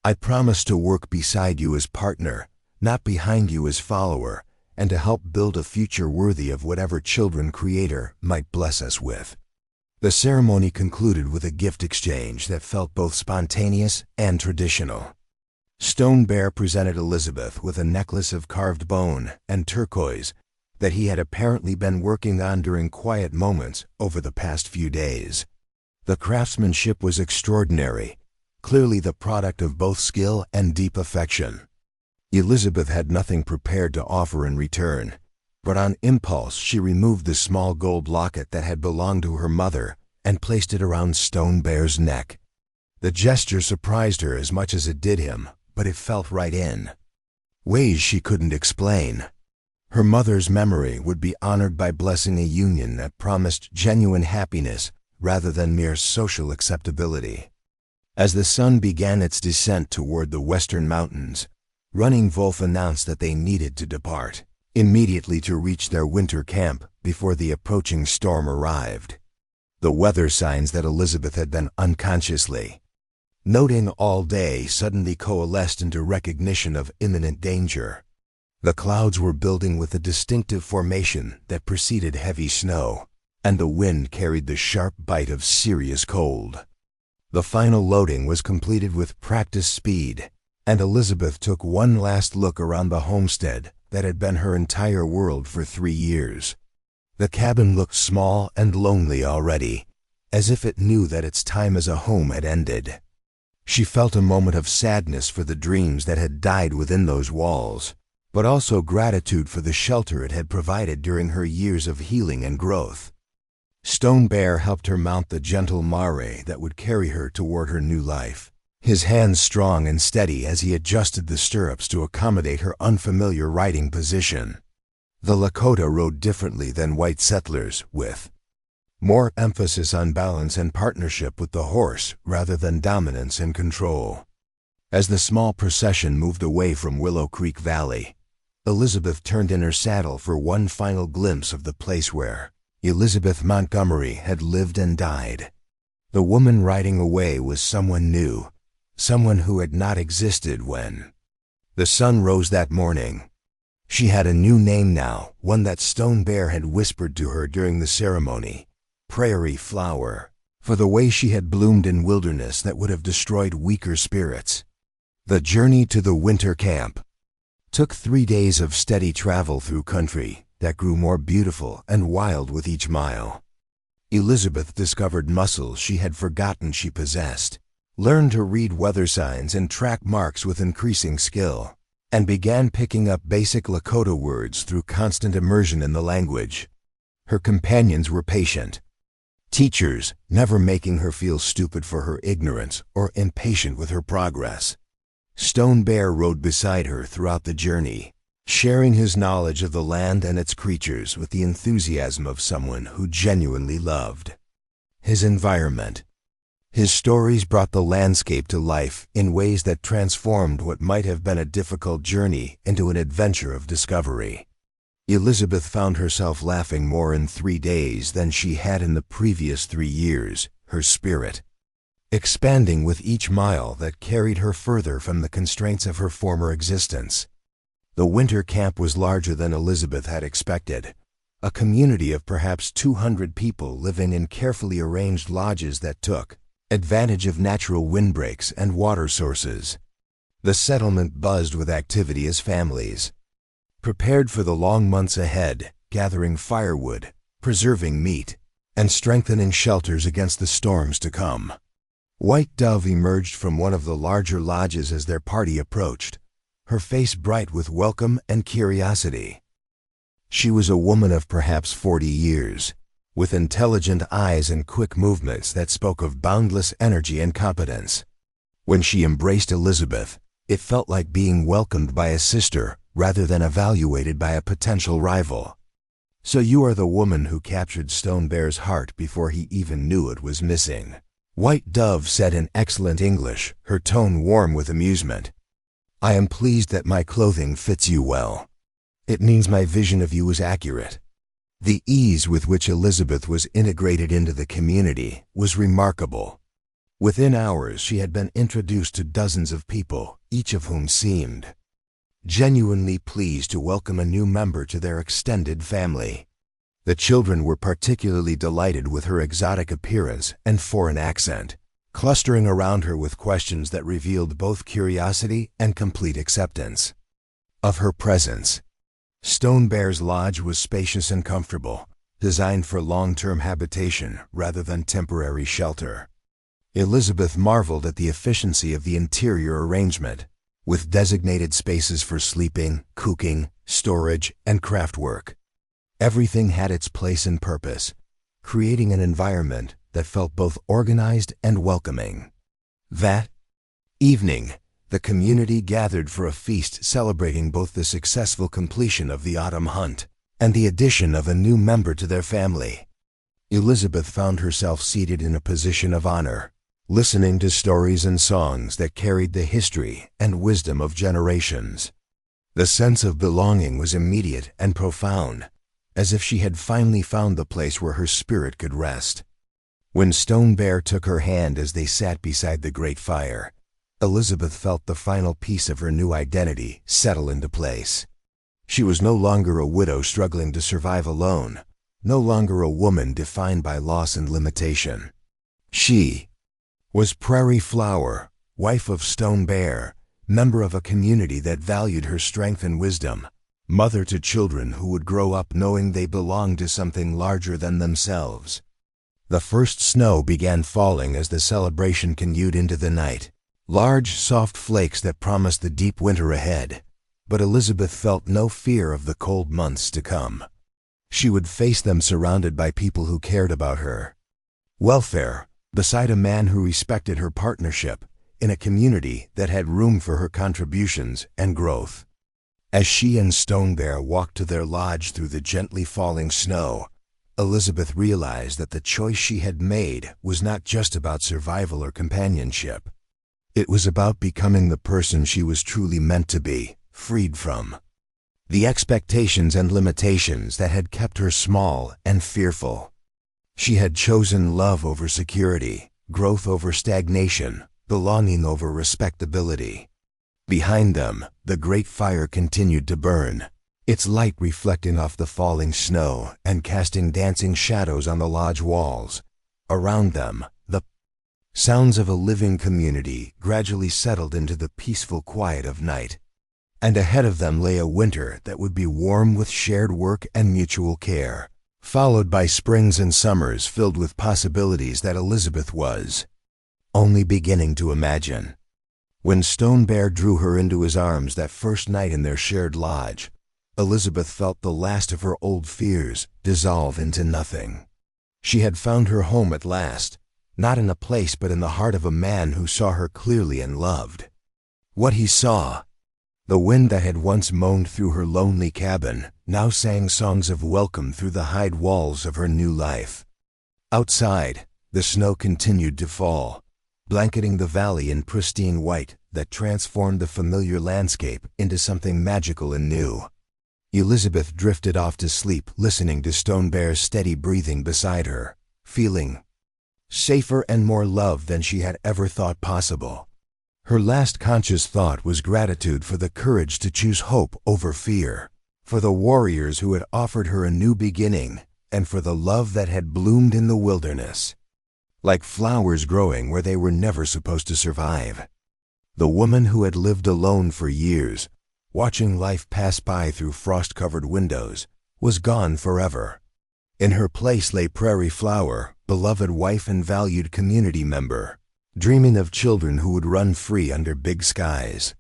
I promise to work beside you as partner, not behind you as follower, and to help build a future worthy of whatever children Creator might bless us with. The ceremony concluded with a gift exchange that felt both spontaneous and traditional. Stone Bear presented Elizabeth with a necklace of carved bone and turquoise that he had apparently been working on during quiet moments over the past few days. The craftsmanship was extraordinary, clearly the product of both skill and deep affection. Elizabeth had nothing prepared to offer in return, but on impulse she removed the small gold locket that had belonged to her mother and placed it around Stone Bear's neck. The gesture surprised her as much as it did him, but it felt right in ways she couldn't explain. Her mother's memory would be honored by blessing a union that promised genuine happiness rather than mere social acceptability. As the sun began its descent toward the western mountains, Running Wolf announced that they needed to depart immediately to reach their winter camp before the approaching storm arrived. The weather signs that Elizabeth had been unconsciously noting all day suddenly coalesced into recognition of imminent danger. The clouds were building with a distinctive formation that preceded heavy snow, and the wind carried the sharp bite of serious cold. The final loading was completed with practiced speed, and Elizabeth took one last look around the homestead that had been her entire world for 3 years. The cabin looked small and lonely already, as if it knew that its time as a home had ended. She felt a moment of sadness for the dreams that had died within those walls, but also gratitude for the shelter it had provided during her years of healing and growth. Stone Bear helped her mount the gentle mare that would carry her toward her new life, his hands strong and steady as he adjusted the stirrups to accommodate her unfamiliar riding position. The Lakota rode differently than white settlers, with more emphasis on balance and partnership with the horse rather than dominance and control. As the small procession moved away from Willow Creek Valley, Elizabeth turned in her saddle for one final glimpse of the place where Elizabeth Montgomery had lived and died. The woman riding away was someone new, someone who had not existed when the sun rose that morning. She had a new name now, one that Stone Bear had whispered to her during the ceremony: Prairie Flower, for the way she had bloomed in wilderness that would have destroyed weaker spirits. The journey to the winter camp took 3 days of steady travel through country that grew more beautiful and wild with each mile. Elizabeth discovered muscles she had forgotten she possessed, learned to read weather signs and track marks with increasing skill, and began picking up basic Lakota words through constant immersion in the language. Her companions were patient teachers, never making her feel stupid for her ignorance or impatient with her progress. Stone Bear rode beside her throughout the journey, sharing his knowledge of the land and its creatures with the enthusiasm of someone who genuinely loved his environment. His stories brought the landscape to life in ways that transformed what might have been a difficult journey into an adventure of discovery. Elizabeth found herself laughing more in 3 days than she had in the previous 3 years, her spirit expanding with each mile that carried her further from the constraints of her former existence. The winter camp was larger than Elizabeth had expected, a community of perhaps 200 people living in carefully arranged lodges that took advantage of natural windbreaks and water sources. The settlement buzzed with activity as families prepared for the long months ahead, gathering firewood, preserving meat, and strengthening shelters against the storms to come. White Dove emerged from one of the larger lodges as their party approached, her face bright with welcome and curiosity. She was a woman of perhaps 40 years, with intelligent eyes and quick movements that spoke of boundless energy and competence. When she embraced Elizabeth, it felt like being welcomed by a sister rather than evaluated by a potential rival. "So you are the woman who captured Stone Bear's heart before he even knew it was missing," White Dove said in excellent English, her tone warm with amusement. "I am pleased that my clothing fits you well. It means my vision of you is accurate." The ease with which Elizabeth was integrated into the community was remarkable. Within hours, she had been introduced to dozens of people, each of whom seemed genuinely pleased to welcome a new member to their extended family. The children were particularly delighted with her exotic appearance and foreign accent, clustering around her with questions that revealed both curiosity and complete acceptance of her presence. Stone Bear's lodge was spacious and comfortable, designed for long-term habitation rather than temporary shelter. Elizabeth marveled at the efficiency of the interior arrangement, with designated spaces for sleeping, cooking, storage, and craft work. Everything had its place and purpose, creating an environment that felt both organized and welcoming. That evening, the community gathered for a feast celebrating both the successful completion of the autumn hunt and the addition of a new member to their family. Elizabeth found herself seated in a position of honor, listening to stories and songs that carried the history and wisdom of generations. The sense of belonging was immediate and profound, as if she had finally found the place where her spirit could rest. When Stone Bear took her hand as they sat beside the great fire, Elizabeth felt the final piece of her new identity settle into place. She was no longer a widow struggling to survive alone, no longer a woman defined by loss and limitation. She was Prairie Flower, wife of Stone Bear, member of a community that valued her strength and wisdom, mother to children who would grow up knowing they belonged to something larger than themselves. The first snow began falling as the celebration continued into the night, large, soft flakes that promised the deep winter ahead, but Elizabeth felt no fear of the cold months to come. She would face them surrounded by people who cared about her welfare, beside a man who respected her partnership, in a community that had room for her contributions and growth. As she and Stone Bear walked to their lodge through the gently falling snow, Elizabeth realized that the choice she had made was not just about survival or companionship. It was about becoming the person she was truly meant to be, freed from the expectations and limitations that had kept her small and fearful. She had chosen love over security, growth over stagnation, belonging over respectability. Behind them, the great fire continued to burn, its light reflecting off the falling snow and casting dancing shadows on the lodge walls. Around them, the sounds of a living community gradually settled into the peaceful quiet of night. And ahead of them lay a winter that would be warm with shared work and mutual care, followed by springs and summers filled with possibilities that Elizabeth was only beginning to imagine. When Stone Bear drew her into his arms that first night in their shared lodge, Elizabeth felt the last of her old fears dissolve into nothing. She had found her home at last, not in a place but in the heart of a man who saw her clearly and loved. What he saw, the wind that had once moaned through her lonely cabin, now sang songs of welcome through the hide walls of her new life. Outside, the snow continued to fall, blanketing the valley in pristine white that transformed the familiar landscape into something magical and new. Elizabeth drifted off to sleep, listening to Stone Bear's steady breathing beside her, feeling safer and more loved than she had ever thought possible. Her last conscious thought was gratitude for the courage to choose hope over fear, for the warriors who had offered her a new beginning, and for the love that had bloomed in the wilderness, like flowers growing where they were never supposed to survive. The woman who had lived alone for years, watching life pass by through frost-covered windows, was gone forever. In her place lay Prairie Flower, beloved wife and valued community member, dreaming of children who would run free under big skies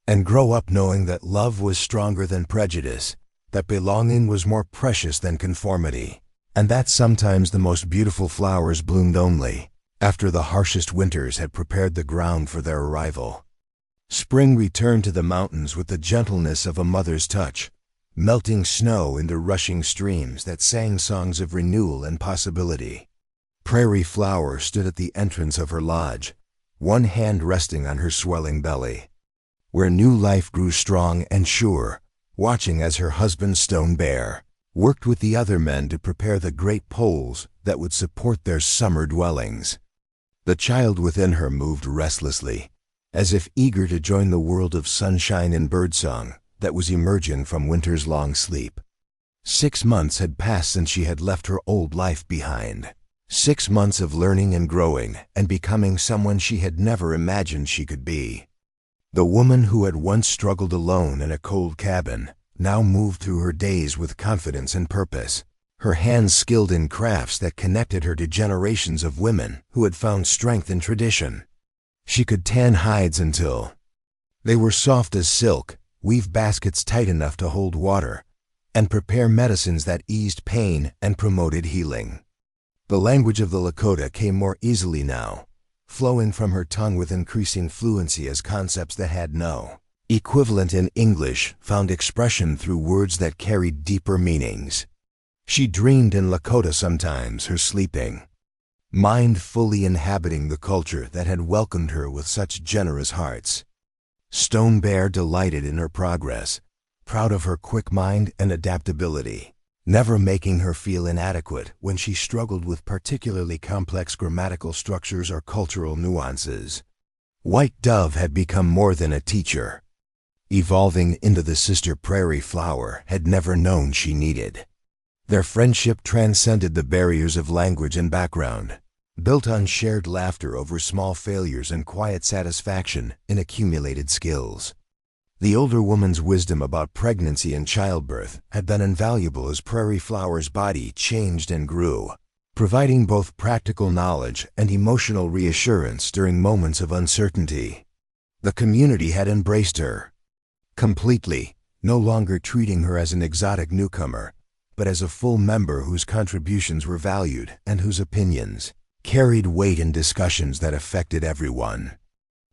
and grow up knowing that love was stronger than prejudice, that belonging was more precious than conformity, and that sometimes the most beautiful flowers bloomed only after the harshest winters had prepared the ground for their arrival. Spring returned to the mountains with the gentleness of a mother's touch, melting snow into rushing streams that sang songs of renewal and possibility. Prairie Flower stood at the entrance of her lodge, one hand resting on her swelling belly, where new life grew strong and sure, watching as her husband Stone Bear worked with the other men to prepare the great poles that would support their summer dwellings. The child within her moved restlessly, as if eager to join the world of sunshine and birdsong that was emerging from winter's long sleep. 6 months had passed since she had left her old life behind. 6 months of learning and growing and becoming someone she had never imagined she could be. The woman who had once struggled alone in a cold cabin now moved through her days with confidence and purpose, her hands skilled in crafts that connected her to generations of women who had found strength in tradition. She could tan hides until they were soft as silk, weave baskets tight enough to hold water, and prepare medicines that eased pain and promoted healing. The language of the Lakota came more easily now, flowing from her tongue with increasing fluency as concepts that had no equivalent in English found expression through words that carried deeper meanings. She dreamed in Lakota sometimes, her sleeping mind fully inhabiting the culture that had welcomed her with such generous hearts. Stone Bear delighted in her progress, proud of her quick mind and adaptability, never making her feel inadequate when she struggled with particularly complex grammatical structures or cultural nuances. White Dove had become more than a teacher, evolving into the sister Prairie Flower had never known she needed. Their friendship transcended the barriers of language and background, built on shared laughter over small failures and quiet satisfaction in accumulated skills. The older woman's wisdom about pregnancy and childbirth had been invaluable as Prairie Flower's body changed and grew, providing both practical knowledge and emotional reassurance during moments of uncertainty. The community had embraced her completely, no longer treating her as an exotic newcomer, but as a full member whose contributions were valued and whose opinions carried weight in discussions that affected everyone.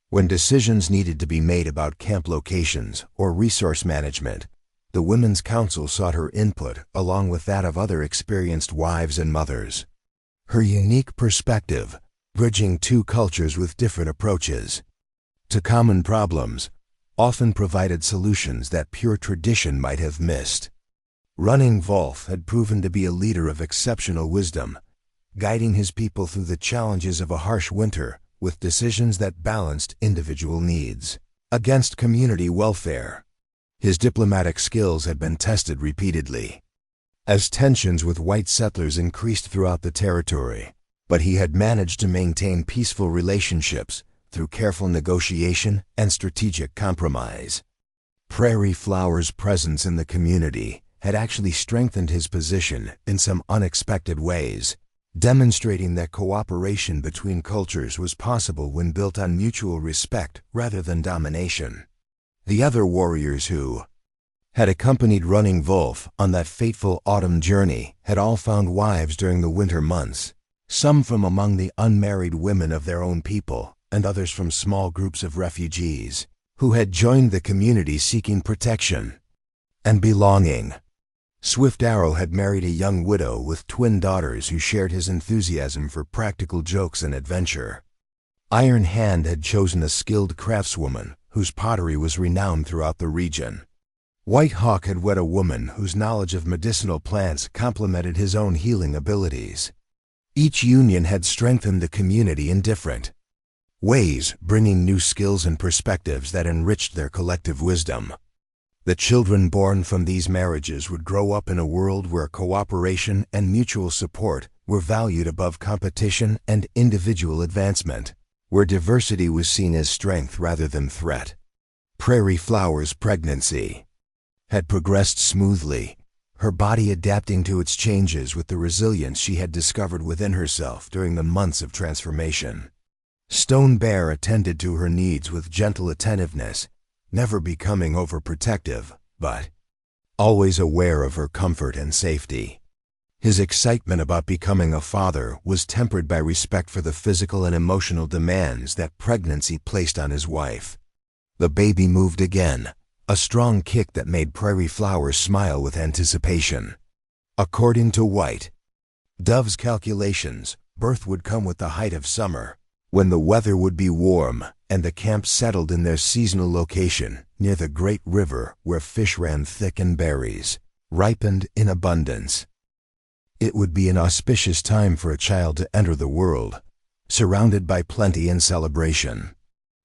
When decisions needed to be made about camp locations or resource management, the Women's Council sought her input along with that of other experienced wives and mothers. Her unique perspective, bridging two cultures with different approaches to common problems, often provided solutions that pure tradition might have missed. Running Wolf had proven to be a leader of exceptional wisdom, guiding his people through the challenges of a harsh winter with decisions that balanced individual needs against community welfare. His diplomatic skills had been tested repeatedly, as tensions with white settlers increased throughout the territory, but he had managed to maintain peaceful relationships through careful negotiation and strategic compromise. Prairie Flower's presence in the community had actually strengthened his position in some unexpected ways, demonstrating that cooperation between cultures was possible when built on mutual respect rather than domination. The other warriors who had accompanied Running Wolf on that fateful autumn journey had all found wives during the winter months, some from among the unmarried women of their own people, and others from small groups of refugees who had joined the community seeking protection and belonging. Swift Arrow had married a young widow with twin daughters who shared his enthusiasm for practical jokes and adventure. Iron Hand had chosen a skilled craftswoman whose pottery was renowned throughout the region. White Hawk had wed a woman whose knowledge of medicinal plants complemented his own healing abilities. Each union had strengthened the community in different ways, bringing new skills and perspectives that enriched their collective wisdom. The children born from these marriages would grow up in a world where cooperation and mutual support were valued above competition and individual advancement, where diversity was seen as strength rather than threat. Prairie Flower's pregnancy had progressed smoothly, her body adapting to its changes with the resilience she had discovered within herself during the months of transformation. Stone Bear attended to her needs with gentle attentiveness, never becoming overprotective, but always aware of her comfort and safety. His excitement about becoming a father was tempered by respect for the physical and emotional demands that pregnancy placed on his wife. The baby moved again, a strong kick that made Prairie Flower smile with anticipation. According to White Dove's calculations, birth would come with the height of summer, when the weather would be warm and the camp settled in their seasonal location near the great river where fish ran thick and berries ripened in abundance. It would be an auspicious time for a child to enter the world, surrounded by plenty and celebration.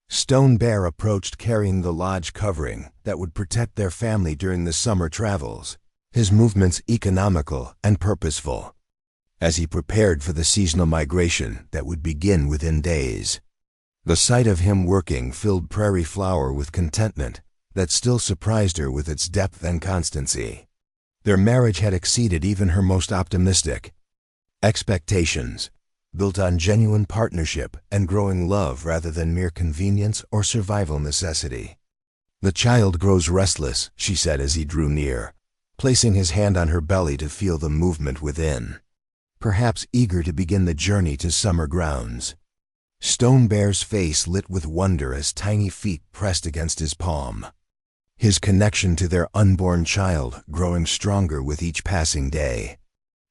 Stone Bear approached carrying the lodge covering that would protect their family during the summer travels, his movements economical and purposeful, as he prepared for the seasonal migration that would begin within days. The sight of him working filled Prairie Flower with contentment that still surprised her with its depth and constancy. Their marriage had exceeded even her most optimistic expectations, built on genuine partnership and growing love rather than mere convenience or survival necessity. "The child grows restless," she said as he drew near, placing his hand on her belly to feel the movement within, perhaps eager to begin the journey to summer grounds. Stone Bear's face lit with wonder as tiny feet pressed against his palm, his connection to their unborn child growing stronger with each passing day.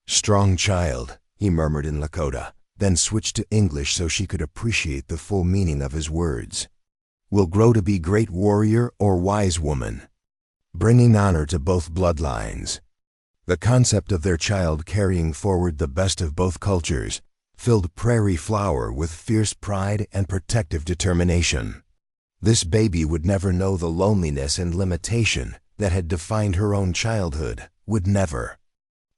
"Strong child," he murmured in Lakota, then switched to English so she could appreciate the full meaning of his words. "Will grow to be great warrior or wise woman, bringing honor to both bloodlines." The concept of their child carrying forward the best of both cultures filled Prairie Flower with fierce pride and protective determination. This baby would never know the loneliness and limitation that had defined her own childhood, would never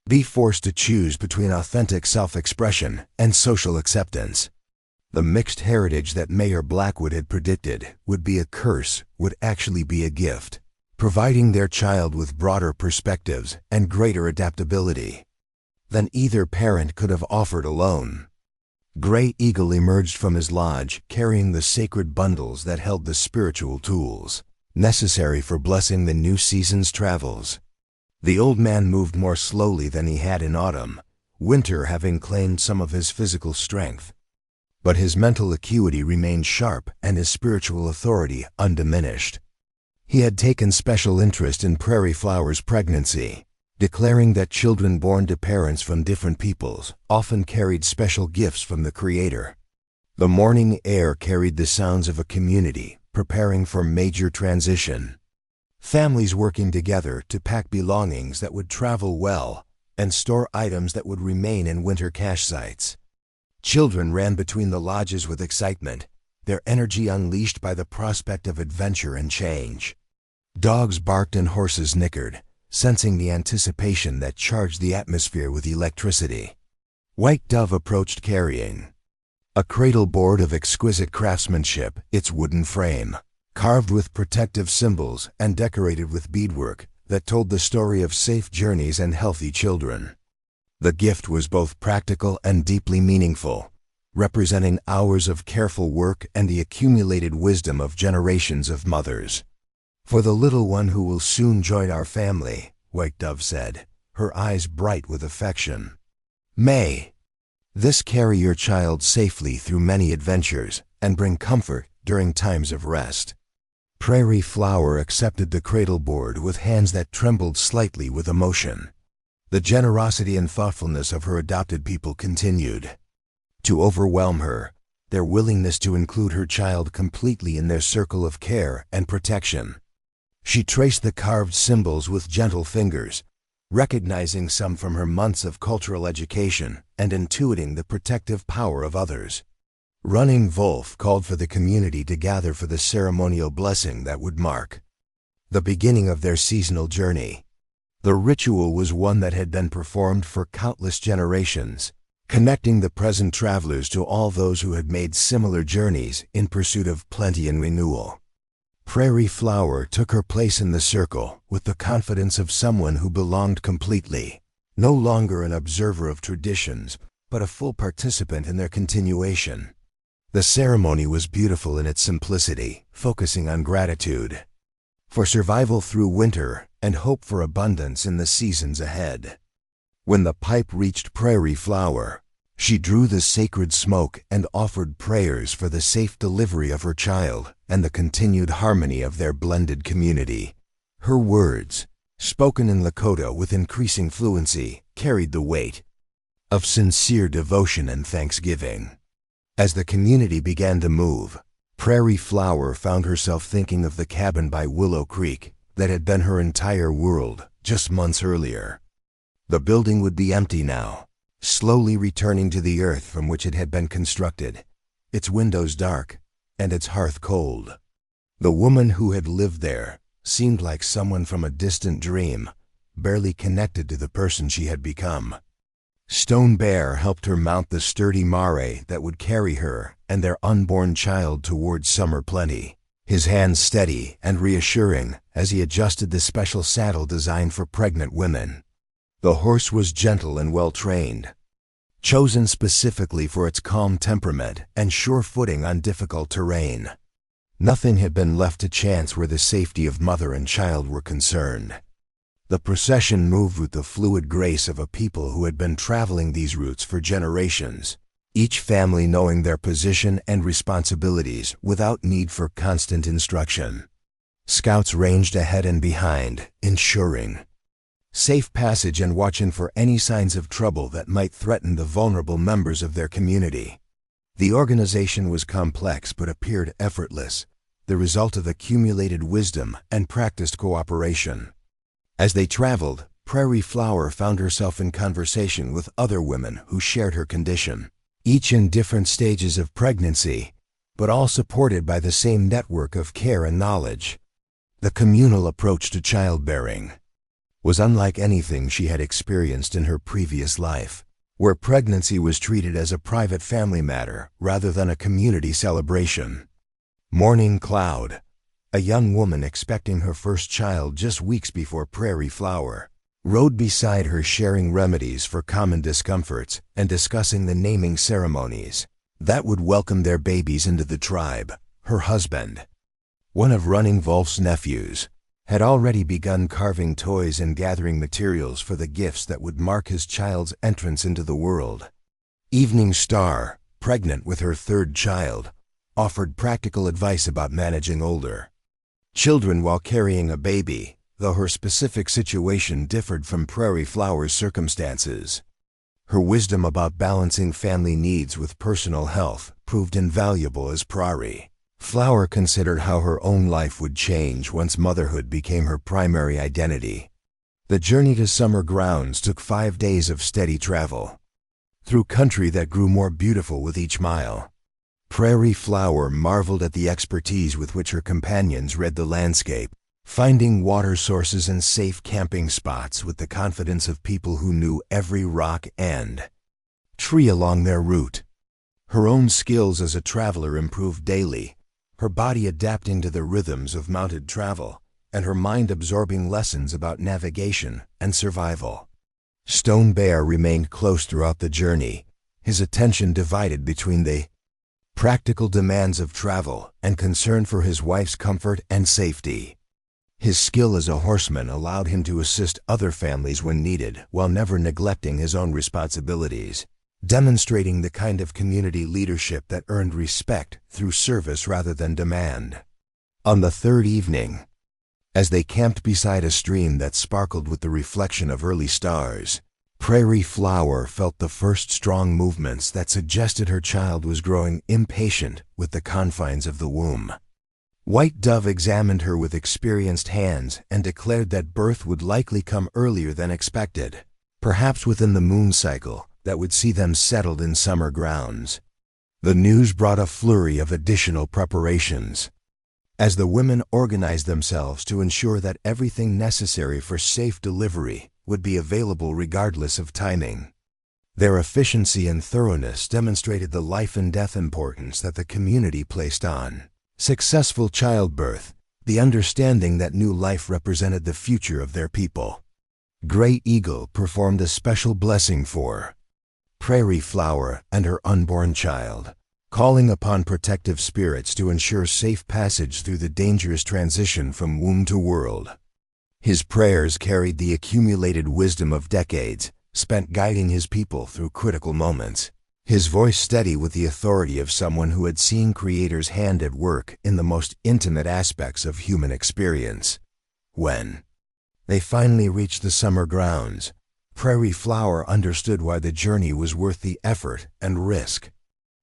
be forced to choose between authentic self-expression and social acceptance. The mixed heritage that Mayor Blackwood had predicted would be a curse would actually be a gift, providing their child with broader perspectives and greater adaptability than either parent could have offered alone. Gray Eagle emerged from his lodge carrying the sacred bundles that held the spiritual tools necessary for blessing the new season's travels. The old man moved more slowly than he had in autumn, winter having claimed some of his physical strength. But his mental acuity remained sharp and his spiritual authority undiminished. He had taken special interest in Prairie Flower's pregnancy, declaring that children born to parents from different peoples often carried special gifts from the Creator. The morning air carried the sounds of a community preparing for major transition. Families working together to pack belongings that would travel well and store items that would remain in winter cache sites. Children ran between the lodges with excitement, their energy unleashed by the prospect of adventure and change. Dogs barked and horses nickered, sensing the anticipation that charged the atmosphere with electricity. White Dove approached carrying a cradle board of exquisite craftsmanship, its wooden frame, carved with protective symbols and decorated with beadwork that told the story of safe journeys and healthy children. The gift was both practical and deeply meaningful, representing hours of careful work and the accumulated wisdom of generations of mothers. "For the little one who will soon join our family," White Dove said, her eyes bright with affection. "May this carry your child safely through many adventures and bring comfort during times of rest." Prairie Flower accepted the cradle board with hands that trembled slightly with emotion. The generosity and thoughtfulness of her adopted people continued to overwhelm her, their willingness to include her child completely in their circle of care and protection. She traced the carved symbols with gentle fingers, recognizing some from her months of cultural education and intuiting the protective power of others. Running Wolf called for the community to gather for the ceremonial blessing that would mark the beginning of their seasonal journey. The ritual was one that had been performed for countless generations, connecting the present travelers to all those who had made similar journeys in pursuit of plenty and renewal. Prairie Flower took her place in the circle with the confidence of someone who belonged completely, no longer an observer of traditions, but a full participant in their continuation. The ceremony was beautiful in its simplicity, focusing on gratitude for survival through winter and hope for abundance in the seasons ahead. When the pipe reached Prairie Flower, she drew the sacred smoke and offered prayers for the safe delivery of her child and the continued harmony of their blended community. Her words, spoken in Lakota with increasing fluency, carried the weight of sincere devotion and thanksgiving. As the community began to move, Prairie Flower found herself thinking of the cabin by Willow Creek that had been her entire world just months earlier. The building would be empty now, slowly returning to the earth from which it had been constructed, its windows dark and its hearth cold. The woman who had lived there seemed like someone from a distant dream, barely connected to the person she had become. Stone Bear helped her mount the sturdy mare that would carry her and their unborn child towards summer plenty, his hands steady and reassuring as he adjusted the special saddle designed for pregnant women. The horse was gentle and well-trained, chosen specifically for its calm temperament and sure footing on difficult terrain. Nothing had been left to chance where the safety of mother and child were concerned. The procession moved with the fluid grace of a people who had been traveling these routes for generations, each family knowing their position and responsibilities without need for constant instruction. Scouts ranged ahead and behind, ensuring safe passage and watching for any signs of trouble that might threaten the vulnerable members of their community. The organization was complex but appeared effortless, the result of accumulated wisdom and practiced cooperation. As they traveled, Prairie Flower found herself in conversation with other women who shared her condition, each in different stages of pregnancy, but all supported by the same network of care and knowledge. The communal approach to childbearing was unlike anything she had experienced in her previous life, where pregnancy was treated as a private family matter rather than a community celebration. Morning Cloud, a young woman expecting her first child just weeks before Prairie Flower, rode beside her sharing remedies for common discomforts and discussing the naming ceremonies that would welcome their babies into the tribe. Her husband, one of Running Wolf's nephews, had already begun carving toys and gathering materials for the gifts that would mark his child's entrance into the world. Evening Star, pregnant with her third child, offered practical advice about managing older children while carrying a baby, though her specific situation differed from Prairie Flower's circumstances. Her wisdom about balancing family needs with personal health proved invaluable as Prairie Flower considered how her own life would change once motherhood became her primary identity. The journey to summer grounds took 5 days of steady travel, through country that grew more beautiful with each mile. Prairie Flower marveled at the expertise with which her companions read the landscape, finding water sources and safe camping spots with the confidence of people who knew every rock and tree along their route. Her own skills as a traveler improved daily, her body adapting to the rhythms of mounted travel, and her mind absorbing lessons about navigation and survival. Stone Bear remained close throughout the journey, his attention divided between the practical demands of travel and concern for his wife's comfort and safety. His skill as a horseman allowed him to assist other families when needed while never neglecting his own responsibilities, demonstrating the kind of community leadership that earned respect through service rather than demand. On the third evening, as they camped beside a stream that sparkled with the reflection of early stars, Prairie Flower felt the first strong movements that suggested her child was growing impatient with the confines of the womb. White Dove examined her with experienced hands and declared that birth would likely come earlier than expected, perhaps within the moon cycle that would see them settled in summer grounds. The news brought a flurry of additional preparations, as the women organized themselves to ensure that everything necessary for safe delivery would be available regardless of timing. Their efficiency and thoroughness demonstrated the life and death importance that the community placed on successful childbirth, the understanding that new life represented the future of their people. Gray Eagle performed a special blessing for Prairie Flower and her unborn child, calling upon protective spirits to ensure safe passage through the dangerous transition from womb to world. His prayers carried the accumulated wisdom of decades spent guiding his people through critical moments, his voice steady with the authority of someone who had seen Creator's hand at work in the most intimate aspects of human experience. When they finally reached the summer grounds, Prairie Flower understood why the journey was worth the effort and risk.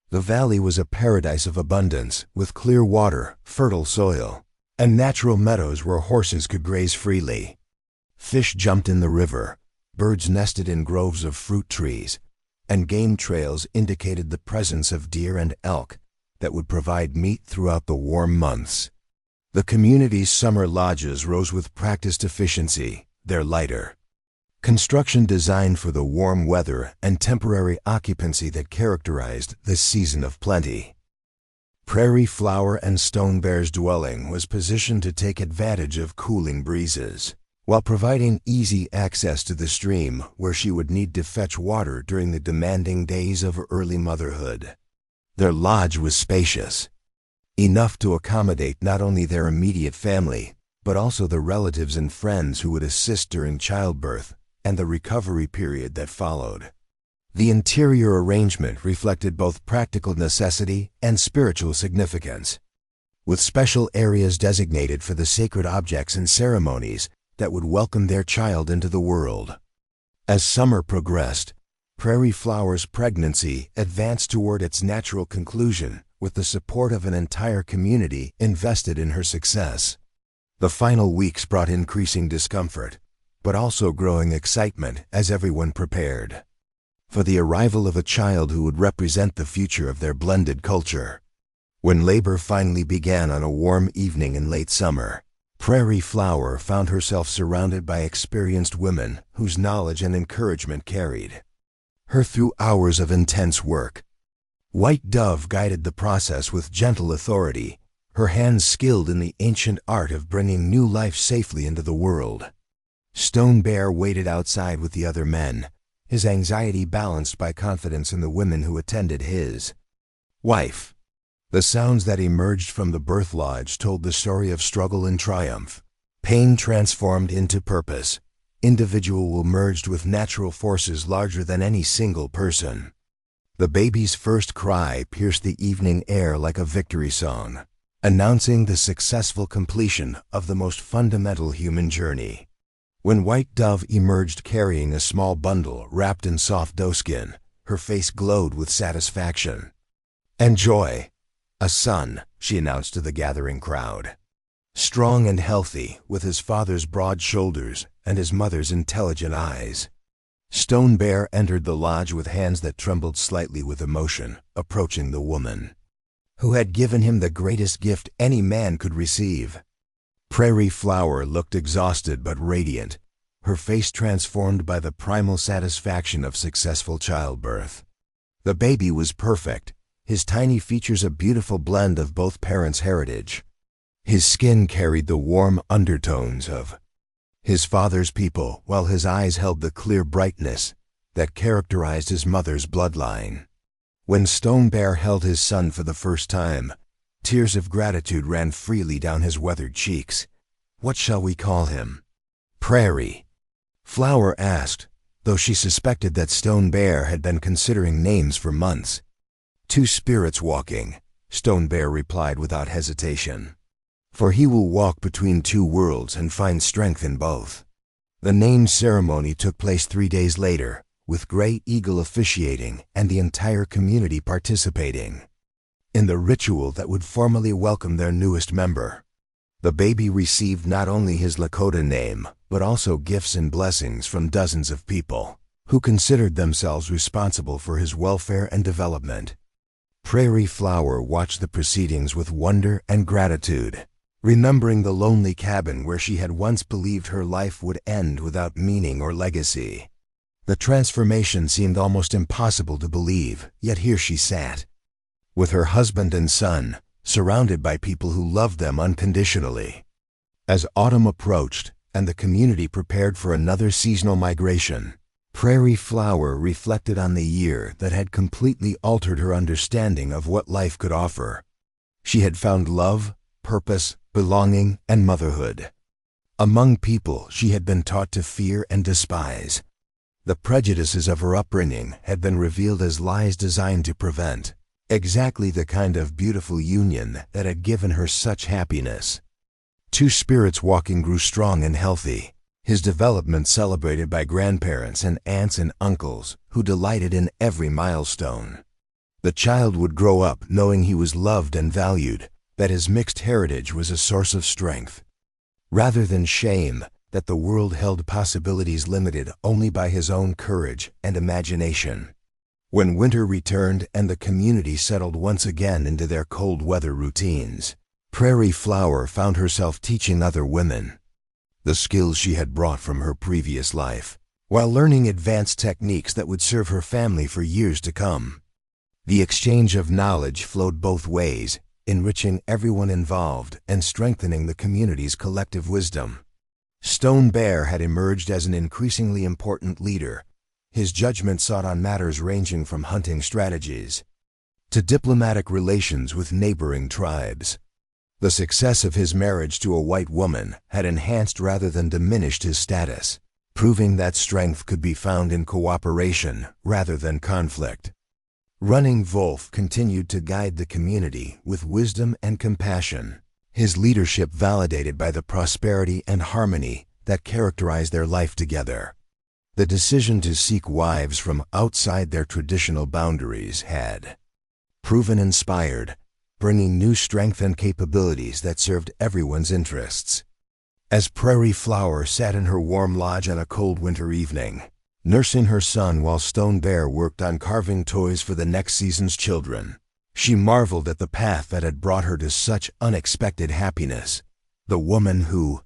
The valley was a paradise of abundance, with clear water, fertile soil, and natural meadows where horses could graze freely. Fish jumped in the river, birds nested in groves of fruit trees, and game trails indicated the presence of deer and elk that would provide meat throughout the warm months. The community's summer lodges rose with practiced efficiency, their lighter construction designed for the warm weather and temporary occupancy that characterized this season of plenty. Prairie Flower and Stone Bear's dwelling was positioned to take advantage of cooling breezes, while providing easy access to the stream where she would need to fetch water during the demanding days of early motherhood. Their lodge was spacious, enough to accommodate not only their immediate family, but also the relatives and friends who would assist during childbirth and the recovery period that followed. The interior arrangement reflected both practical necessity and spiritual significance, with special areas designated for the sacred objects and ceremonies that would welcome their child into the world. As summer progressed, Prairie Flower's pregnancy advanced toward its natural conclusion with the support of an entire community invested in her success. The final weeks brought increasing discomfort, but also growing excitement as everyone prepared for the arrival of a child who would represent the future of their blended culture. When labor finally began on a warm evening in late summer, Prairie Flower found herself surrounded by experienced women whose knowledge and encouragement carried her through hours of intense work. White Dove guided the process with gentle authority, her hands skilled in the ancient art of bringing new life safely into the world. Stone Bear waited outside with the other men, his anxiety balanced by confidence in the women who attended his wife. The sounds that emerged from the birth lodge told the story of struggle and triumph, pain transformed into purpose, individual merged with natural forces larger than any single person. The baby's first cry pierced the evening air like a victory song, announcing the successful completion of the most fundamental human journey. When White Dove emerged carrying a small bundle wrapped in soft doeskin, her face glowed with satisfaction and joy. "A son," she announced to the gathering crowd. Strong and healthy, with his father's broad shoulders and his mother's intelligent eyes. Stone Bear entered the lodge with hands that trembled slightly with emotion, approaching the woman who had given him the greatest gift any man could receive. Prairie Flower looked exhausted but radiant, her face transformed by the primal satisfaction of successful childbirth. The baby was perfect, his tiny features a beautiful blend of both parents' heritage. His skin carried the warm undertones of his father's people, while his eyes held the clear brightness that characterized his mother's bloodline. When Stone Bear held his son for the first time, tears of gratitude ran freely down his weathered cheeks. "What shall we call him?" "Prairie," Flower asked, though she suspected that Stone Bear had been considering names for months. "Two spirits walking," Stone Bear replied without hesitation. "For he will walk between two worlds and find strength in both." The name ceremony took place 3 days later, with Gray Eagle officiating and the entire community participating in the ritual that would formally welcome their newest member. The baby received not only his Lakota name, but also gifts and blessings from dozens of people who considered themselves responsible for his welfare and development. Prairie Flower watched the proceedings with wonder and gratitude, remembering the lonely cabin where she had once believed her life would end without meaning or legacy. The transformation seemed almost impossible to believe, yet here she sat, with her husband and son, surrounded by people who loved them unconditionally. As autumn approached, and the community prepared for another seasonal migration, Prairie Flower reflected on the year that had completely altered her understanding of what life could offer. She had found love, purpose, belonging, and motherhood. Among people she had been taught to fear and despise, the prejudices of her upbringing had been revealed as lies designed to prevent exactly the kind of beautiful union that had given her such happiness. Two Spirits Walking grew strong and healthy, his development celebrated by grandparents and aunts and uncles who delighted in every milestone. The child would grow up knowing he was loved and valued, that his mixed heritage was a source of strength, rather than shame, that the world held possibilities limited only by his own courage and imagination. When winter returned and the community settled once again into their cold weather routines, Prairie Flower found herself teaching other women the skills she had brought from her previous life, while learning advanced techniques that would serve her family for years to come. The exchange of knowledge flowed both ways, enriching everyone involved and strengthening the community's collective wisdom. Stone Bear had emerged as an increasingly important leader, his judgment sought on matters ranging from hunting strategies to diplomatic relations with neighboring tribes. The success of his marriage to a white woman had enhanced rather than diminished his status, proving that strength could be found in cooperation rather than conflict. Running Wolf continued to guide the community with wisdom and compassion, his leadership validated by the prosperity and harmony that characterized their life together. The decision to seek wives from outside their traditional boundaries had proven inspired, bringing new strength and capabilities that served everyone's interests. As Prairie Flower sat in her warm lodge on a cold winter evening, nursing her son while Stone Bear worked on carving toys for the next season's children, she marveled at the path that had brought her to such unexpected happiness. The woman who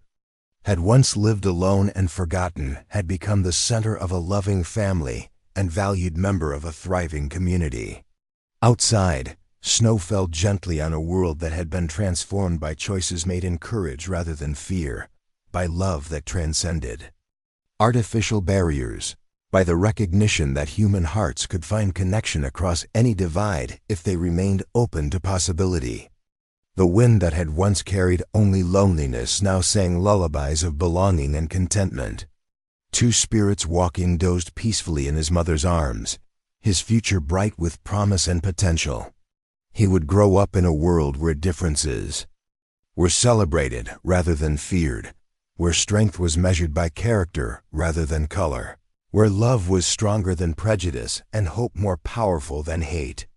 had once lived alone and forgotten had become the center of a loving family and valued member of a thriving community. Outside, snow fell gently on a world that had been transformed by choices made in courage rather than fear, by love that transcended artificial barriers, by the recognition that human hearts could find connection across any divide if they remained open to possibility. The wind that had once carried only loneliness now sang lullabies of belonging and contentment. Two Spirits Walking dozed peacefully in his mother's arms, his future bright with promise and potential. He would grow up in a world where differences were celebrated rather than feared, where strength was measured by character rather than color, where love was stronger than prejudice and hope more powerful than hate.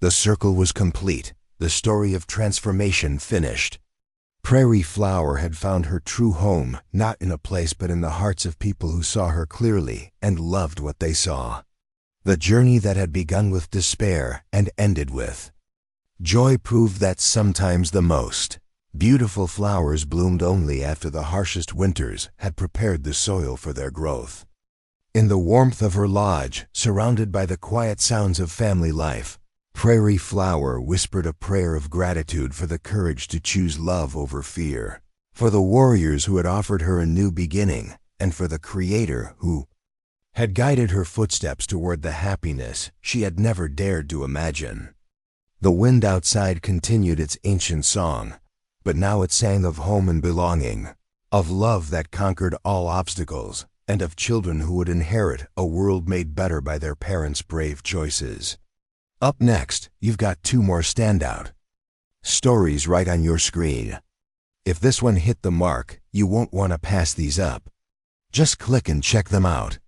The circle was complete. The story of transformation finished. Prairie Flower had found her true home, not in a place but in the hearts of people who saw her clearly and loved what they saw. The journey that had begun with despair and ended with joy proved that sometimes the most Beautiful flowers bloomed only after the harshest winters had prepared the soil for their growth. In the warmth of her lodge, surrounded by the quiet sounds of family life, Prairie Flower whispered a prayer of gratitude for the courage to choose love over fear, for the warriors who had offered her a new beginning, and for the Creator who had guided her footsteps toward the happiness she had never dared to imagine. The wind outside continued its ancient song, but now it sang of home and belonging, of love that conquered all obstacles, and of children who would inherit a world made better by their parents' brave choices. Up next, you've got 2 more standout stories right on your screen. If this one hit the mark, you won't want to pass these up. Just click and check them out.